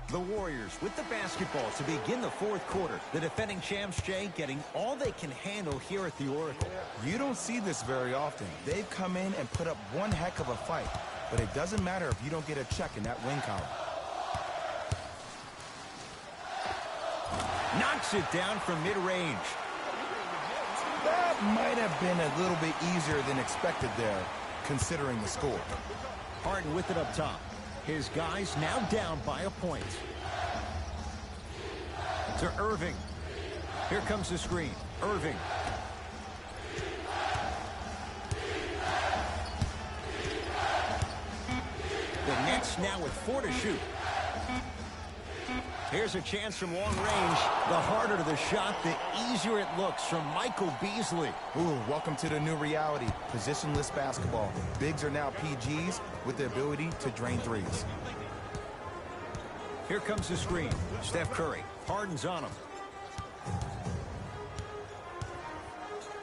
[SPEAKER 1] The Warriors with the basketball to begin the 4th quarter. The defending champs, Jay, getting all they can handle here at the Oracle.
[SPEAKER 2] You don't see this very often. They've come in and put up one heck of a fight, but it doesn't matter if you don't get a check in that win column.
[SPEAKER 1] Knocks it down from mid-range.
[SPEAKER 2] That might have been a little bit easier than expected there, considering the score.
[SPEAKER 1] Harden with it up top. His guys now down by a point. To Irving. Here comes the screen. Irving. The Nets now with 4 to shoot. Here's a chance from long range. The harder the shot, the easier it looks from Michael Beasley.
[SPEAKER 2] Ooh, welcome to the new reality. Positionless basketball. Bigs are now PGs with the ability to drain threes.
[SPEAKER 1] Here comes the screen. Steph Curry. Harden's on him.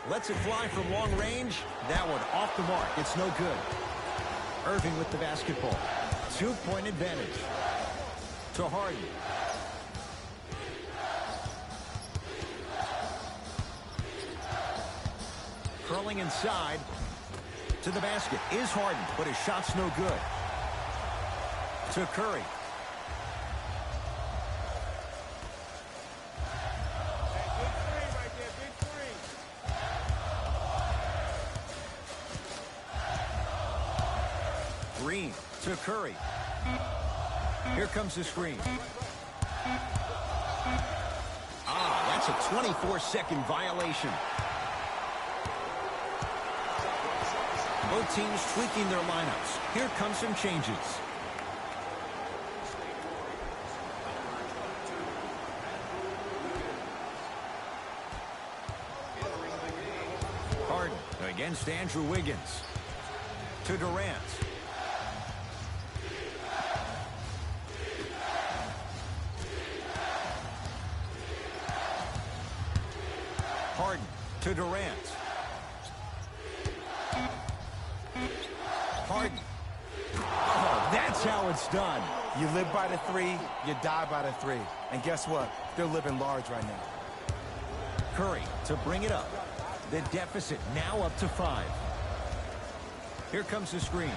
[SPEAKER 1] Lets it fly from long range. That one off the mark. It's no good. Irving with the basketball. 2-point advantage. To Harden. Curling inside to the basket is Harden, but his shot's no good. To Curry. Green to Curry. Here comes the screen. That's a 24-second violation. Both teams tweaking their lineups. Here comes some changes. against Andrew Wiggins. To Durant. Harden to Durant. Harden. Oh, that's how it's done.
[SPEAKER 2] You live by the three, you die by the three. And guess what? They're living large right now.
[SPEAKER 1] Curry to bring it up. The deficit now up to 5. Here comes the screen.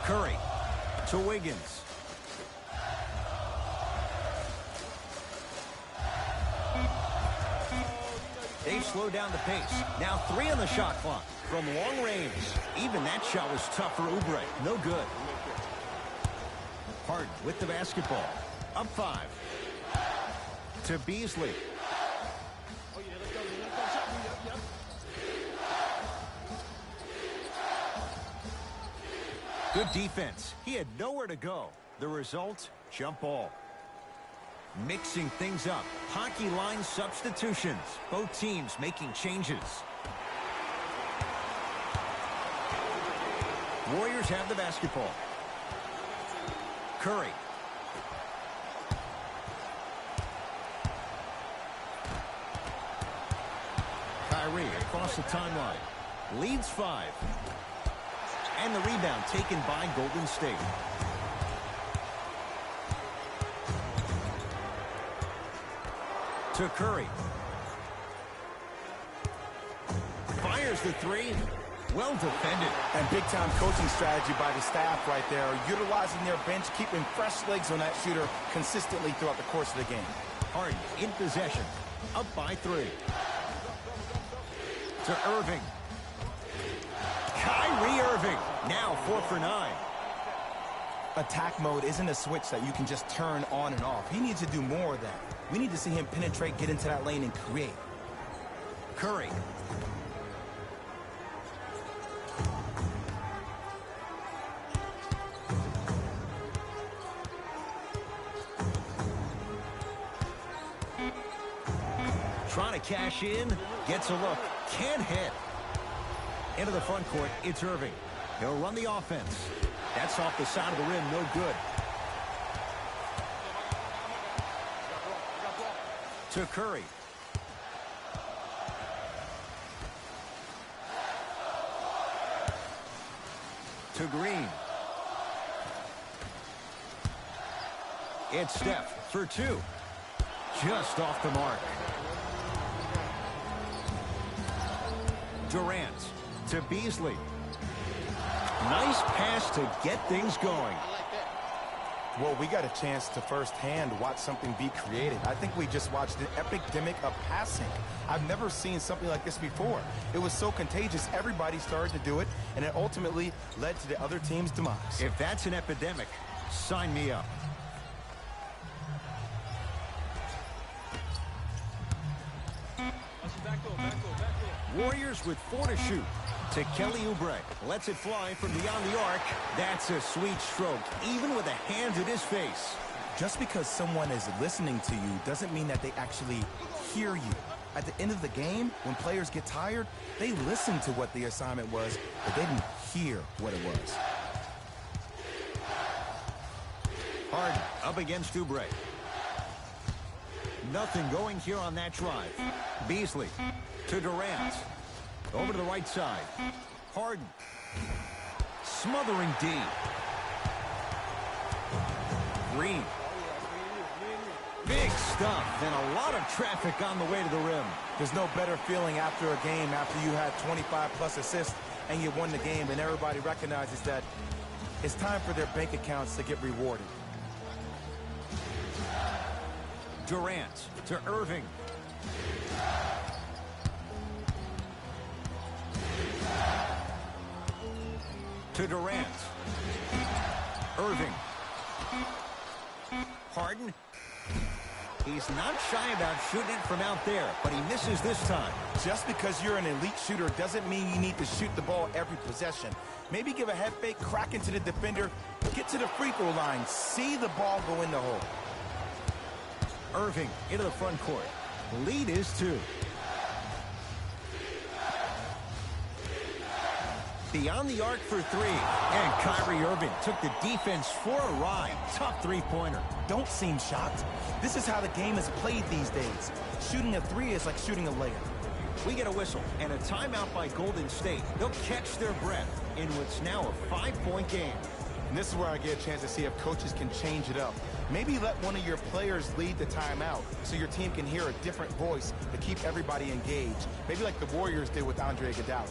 [SPEAKER 1] Curry to Wiggins. They've slowed down the pace. Now 3 on the shot clock from long range. Even that shot was tough for Oubre. No good. Harden with the basketball. Up 5. To Beasley. Good defense. He had nowhere to go. The result, jump ball. Mixing things up. Hockey line substitutions. Both teams making changes. Warriors have the basketball. Curry. Kyrie across the timeline. Leads 5. And the rebound taken by Golden State. To Curry. Fires the 3. Well defended.
[SPEAKER 2] And big-time coaching strategy by the staff right there, utilizing their bench, keeping fresh legs on that shooter consistently throughout the course of the game.
[SPEAKER 1] Harden in possession. Up by 3. To Irving. Kyrie Irving. Now 4 for 9.
[SPEAKER 2] Attack mode isn't a switch that you can just turn on and off. He needs to do more of that. We need to see him penetrate, get into that lane, and create.
[SPEAKER 1] Curry. Trying to cash in. Gets a look. Can't hit. Into the front court, it's Irving. He'll run the offense. That's off the side of the rim, no good. To Curry. To Green. It's Steph for 2. Just off the mark. Durant to Beasley. Nice pass to get things going.
[SPEAKER 2] Well, we got a chance to firsthand watch something be created. I think we just watched an epidemic of passing. I've never seen something like this before. It was so contagious, everybody started to do it, and it ultimately led to the other team's demise.
[SPEAKER 1] If that's an epidemic, sign me up. Warriors with 4 to shoot. To Kelly Oubre. Lets it fly from beyond the arc. That's a sweet stroke, even with a hand at his face.
[SPEAKER 2] Just because someone is listening to you doesn't mean that they actually hear you. At the end of the game, when players get tired, they listen to what the assignment was, but they didn't hear what it was.
[SPEAKER 1] Harden up against Oubre. Nothing going here on that drive. Beasley to Durant. Over to the right side. Harden. Smothering D. Green. Big stuff and a lot of traffic on the way to the rim.
[SPEAKER 2] There's no better feeling after a game after you had 25-plus assists and you won the game, and everybody recognizes that it's time for their bank accounts to get rewarded.
[SPEAKER 1] Durant to Irving. To Durant. Irving. Harden. He's not shy about shooting it from out there, but he misses this time.
[SPEAKER 2] Just because you're an elite shooter doesn't mean you need to shoot the ball every possession. Maybe give a head fake, crack into the defender, get to the free throw line, see the ball go in the hole.
[SPEAKER 1] Irving into the front court. Lead is 2. Beyond the arc for three. And Kyrie Irving took the defense for a ride. Tough three-pointer.
[SPEAKER 2] Don't seem shocked. This is how the game is played these days. Shooting a three is like shooting a layup.
[SPEAKER 1] We get a whistle and a timeout by Golden State. They'll catch their breath in what's now a 5-point game.
[SPEAKER 2] And this is where I get a chance to see if coaches can change it up. Maybe let one of your players lead the timeout so your team can hear a different voice to keep everybody engaged. Maybe like the Warriors did with Andre Iguodala.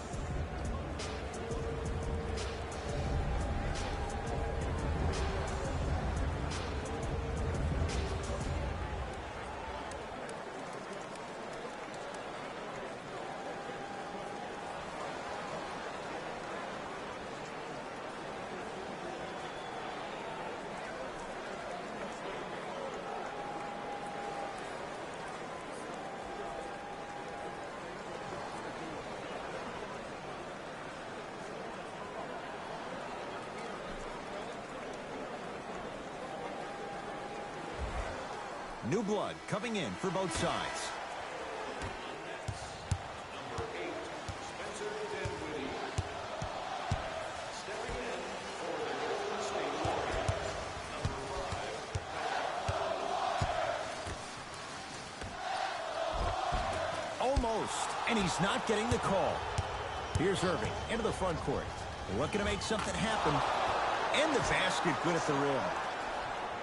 [SPEAKER 1] New blood coming in for both sides.
[SPEAKER 5] Number 8, Spencer Dinwiddie. Stepping in for the Golden State Warriors, number 5.
[SPEAKER 1] Almost, and he's not getting the call. Here's Irving into the front court. Looking to make something happen. And the basket good at the rim.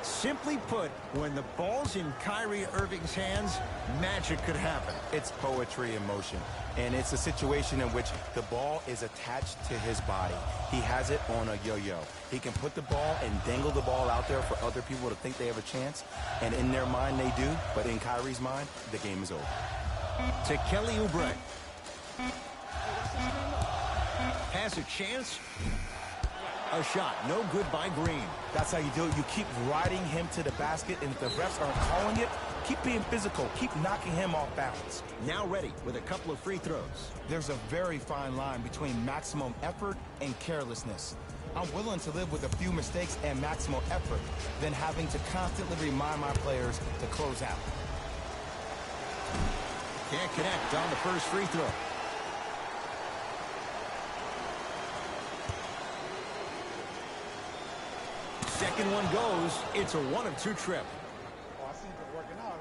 [SPEAKER 1] Simply put, when the ball's in Kyrie Irving's hands, magic could happen.
[SPEAKER 2] It's poetry in motion, and it's a situation in which the ball is attached to his body. He has it on a yo-yo. He can put the ball and dangle the ball out there for other people to think they have a chance, and in their mind they do, but in Kyrie's mind, the game is over.
[SPEAKER 1] To Kelly Oubre. Has a chance. A shot, no good by Green.
[SPEAKER 2] That's how you do it. You keep riding him to the basket, and if the refs aren't calling it, keep being physical. Keep knocking him off balance.
[SPEAKER 1] Now ready with a couple of free throws.
[SPEAKER 2] There's a very fine line between maximum effort and carelessness. I'm willing to live with a few mistakes and maximal effort than having to constantly remind my players to close out.
[SPEAKER 1] Can't connect on the first free throw. Second one goes. It's a 1-of-2 trip.
[SPEAKER 6] Oh, I see you working out,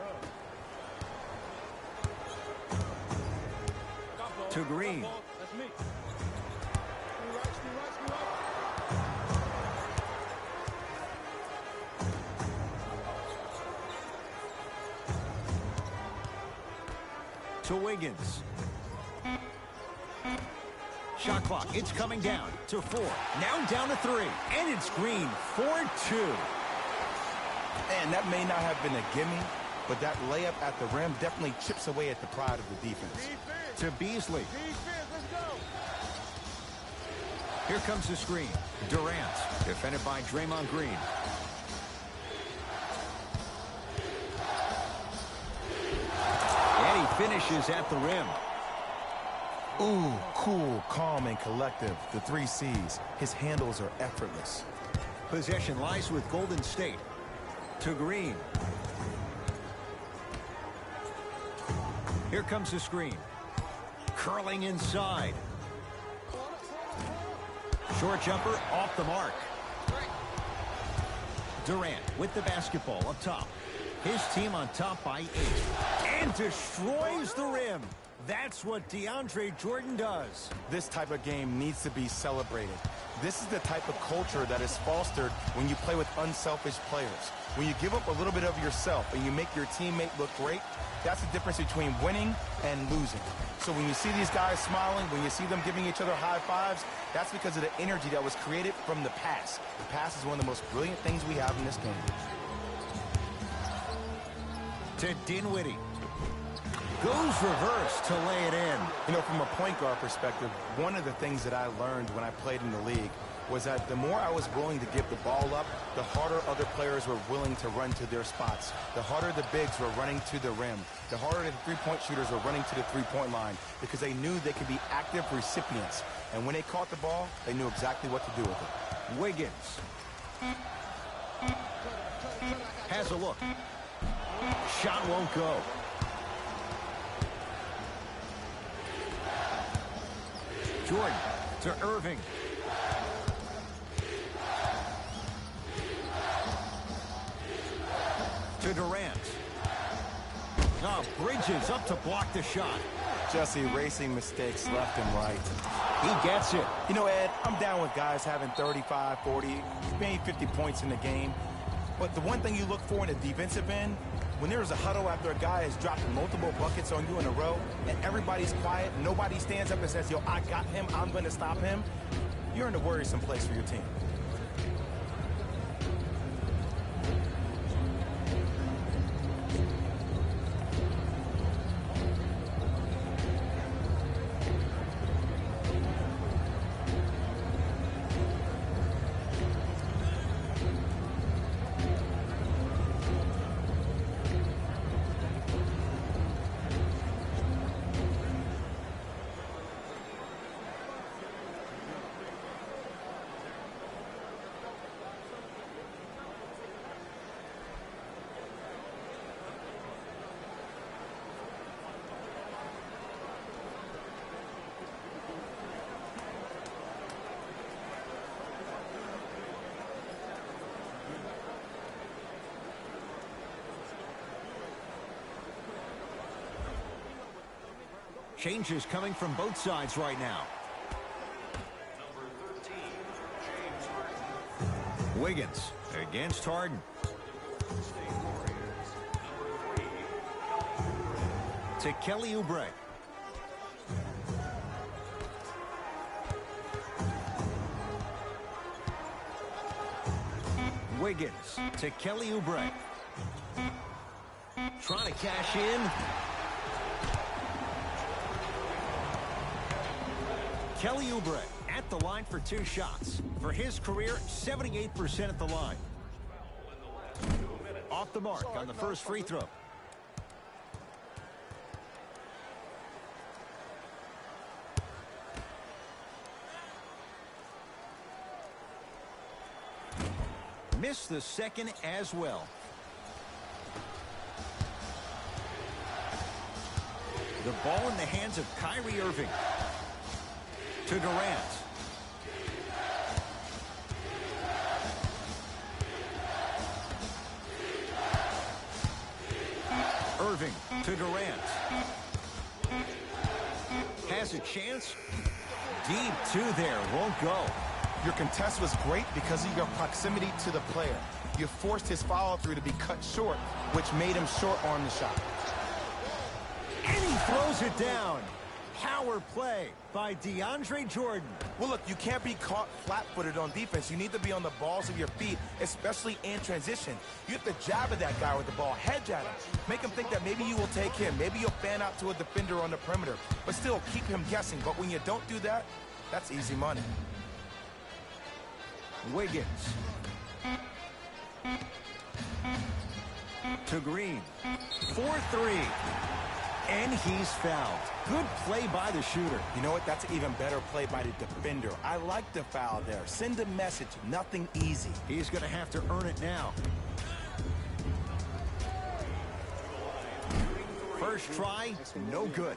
[SPEAKER 6] huh?
[SPEAKER 1] To Green.
[SPEAKER 6] That's me. Screw right, screw right, screw right.
[SPEAKER 1] To Wiggins. Shot clock, it's coming down to 4. Now down to 3. And it's Green, 4-2.
[SPEAKER 2] And that may not have been a gimme, but that layup at the rim definitely chips away at the pride of the defense.
[SPEAKER 1] To Beasley.
[SPEAKER 6] Defense, let's go.
[SPEAKER 1] Here comes the screen. Durant, defended by Draymond Green. And he finishes at the rim.
[SPEAKER 2] Ooh, cool, calm, and collective. The 3 C's. His handles are effortless.
[SPEAKER 1] Possession lies with Golden State. To Green. Here comes the screen. Curling inside. Short jumper off the mark. Durant with the basketball up top. His team on top by 8. And destroys the rim. That's what DeAndre Jordan does.
[SPEAKER 2] This type of game needs to be celebrated. This is the type of culture that is fostered when you play with unselfish players. When you give up a little bit of yourself and you make your teammate look great, that's the difference between winning and losing. So when you see these guys smiling, when you see them giving each other high fives, that's because of the energy that was created from the pass. The pass is one of the most brilliant things we have in this game.
[SPEAKER 1] To Dinwiddie. Goes reverse to lay it in.
[SPEAKER 2] You know, from a point guard perspective, one of the things that I learned when I played in the league was that the more I was willing to give the ball up, the harder other players were willing to run to their spots. The harder the bigs were running to the rim. The harder the three-point shooters were running to the three-point line because they knew they could be active recipients. And when they caught the ball, they knew exactly what to do with it.
[SPEAKER 1] Wiggins. Has a look. Shot won't go. Jordan To Irving. To Durant. Oh, Bridges up to block the shot.
[SPEAKER 2] Just erasing mistakes left and right.
[SPEAKER 1] He gets it.
[SPEAKER 2] You know, Ed, I'm down with guys having 35, 40, maybe 50 points in the game. But the one thing you look for in the defensive end, when there is a huddle after a guy has dropped multiple buckets on you in a row, and everybody's quiet, nobody stands up and says, yo, I got him, I'm going to stop him, you're in a worrisome place for your team.
[SPEAKER 1] Changes coming from both sides right now.
[SPEAKER 5] Number 13, James Harden.
[SPEAKER 1] Wiggins against Harden.
[SPEAKER 5] State Warriors. Number 3,
[SPEAKER 1] To Kelly Oubre. Wiggins to Kelly Oubre. Trying to cash in. Kelly Oubre at the line for 2 shots. For his career, 78% at the line. Off the mark on the first free throw. Missed the second as well. The ball in the hands of Kyrie Irving. To Durant. Irving to Durant. Has a chance. Deep 2 there. Won't go.
[SPEAKER 2] Your contest was great because of your proximity to the player. You forced his follow-through to be cut short, which made him short-arm the shot.
[SPEAKER 1] And he throws it down. Power play by DeAndre Jordan.
[SPEAKER 2] Well, look, you can't be caught flat-footed on defense. You need to be on the balls of your feet, especially in transition. You have to jab at that guy with the ball, hedge at him. Make him think that maybe you will take him. Maybe you'll fan out to a defender on the perimeter, but still keep him guessing. But when you don't do that, that's easy money.
[SPEAKER 1] Wiggins. To Green. 4-3. And he's fouled. Good play by the shooter.
[SPEAKER 2] You know what? That's an even better play by the defender. I like the foul there. Send a message. Nothing easy.
[SPEAKER 1] He's going to have to earn it now. First try, no good.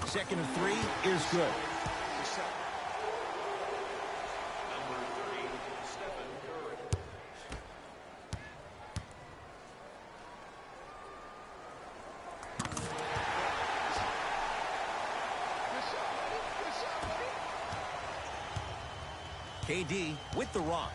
[SPEAKER 1] Second and 3 is good.
[SPEAKER 5] number 3, Stephen Curry.
[SPEAKER 1] KD with the rock.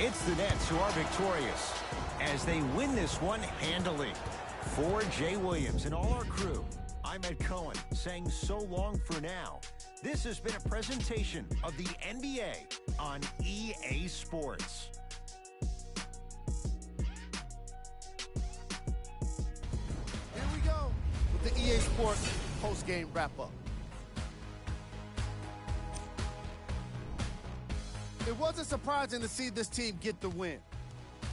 [SPEAKER 1] It's the Nets who are victorious as they win this one handily. For Jay Williams and all our crew, I'm Ed Cohen saying so long for now. This has been a presentation of the NBA on EA Sports.
[SPEAKER 3] Here we go with the EA Sports post-game wrap-up. It wasn't surprising to see this team get the win.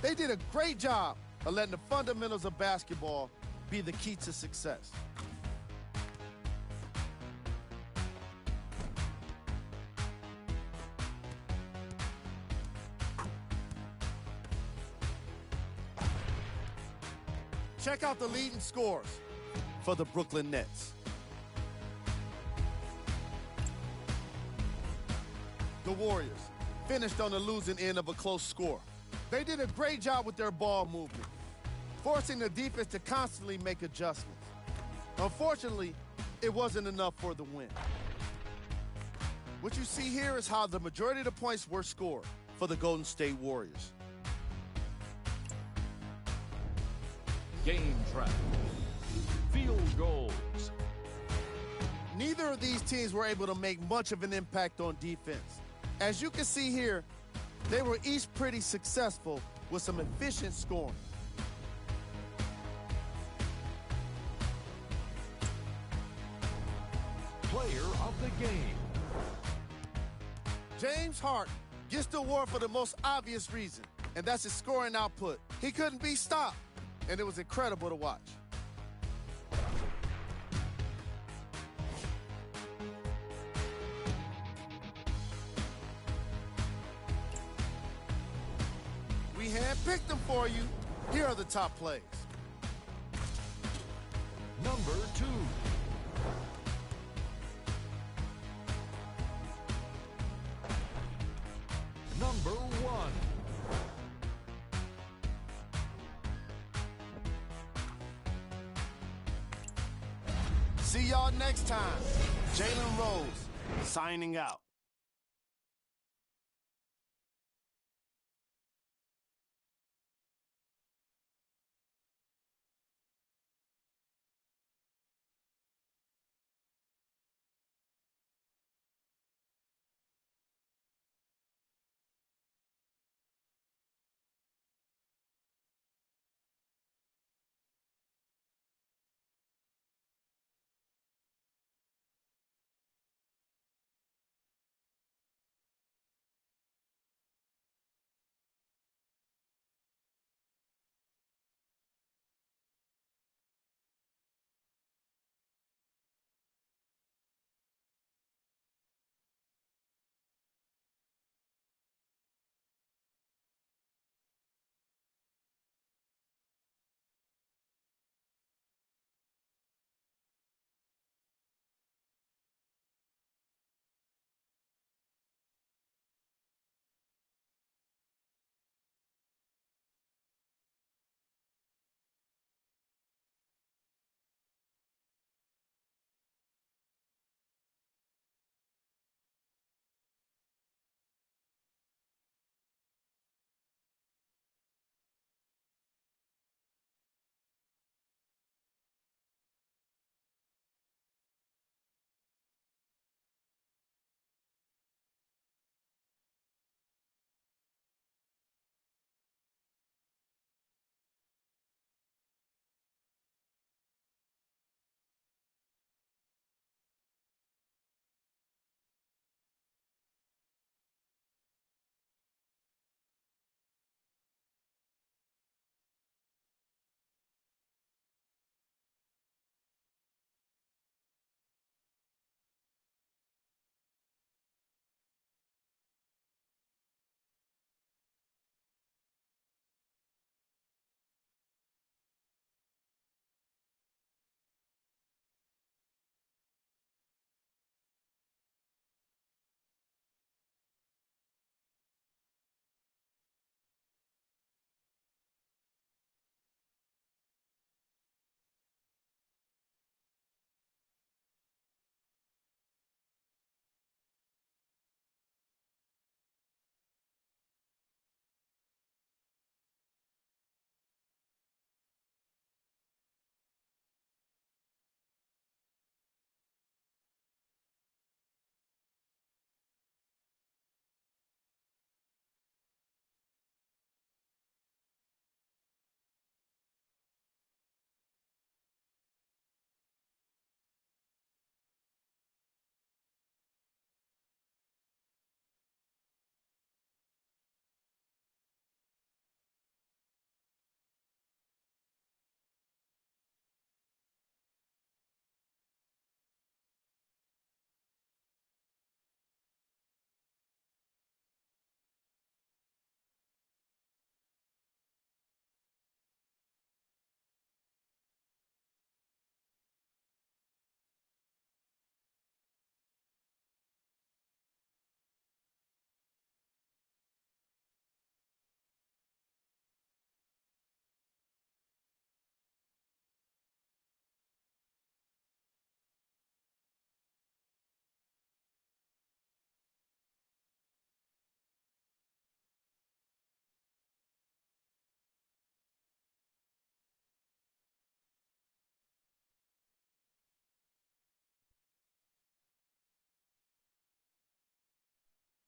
[SPEAKER 3] They did a great job of letting the fundamentals of basketball be the key to success. Check out the leading scorers for the Brooklyn Nets. The Warriors finished on the losing end of a close score. They did a great job with their ball movement, forcing the defense to constantly make adjustments. Unfortunately, it wasn't enough for the win. What you see here is how the majority of the points were scored for the Golden State Warriors.
[SPEAKER 5] Game track. Field goals.
[SPEAKER 3] Neither of these teams were able to make much of an impact on defense. As you can see here, they were each pretty successful with some efficient scoring.
[SPEAKER 5] Player of the game.
[SPEAKER 3] James Harden gets the award for the most obvious reason, and that's his scoring output. He couldn't be stopped, and it was incredible to watch. We handpicked them for you. Here are the top plays.
[SPEAKER 5] Number 2. Number 1.
[SPEAKER 3] See y'all next time. Jalen Rose, signing out.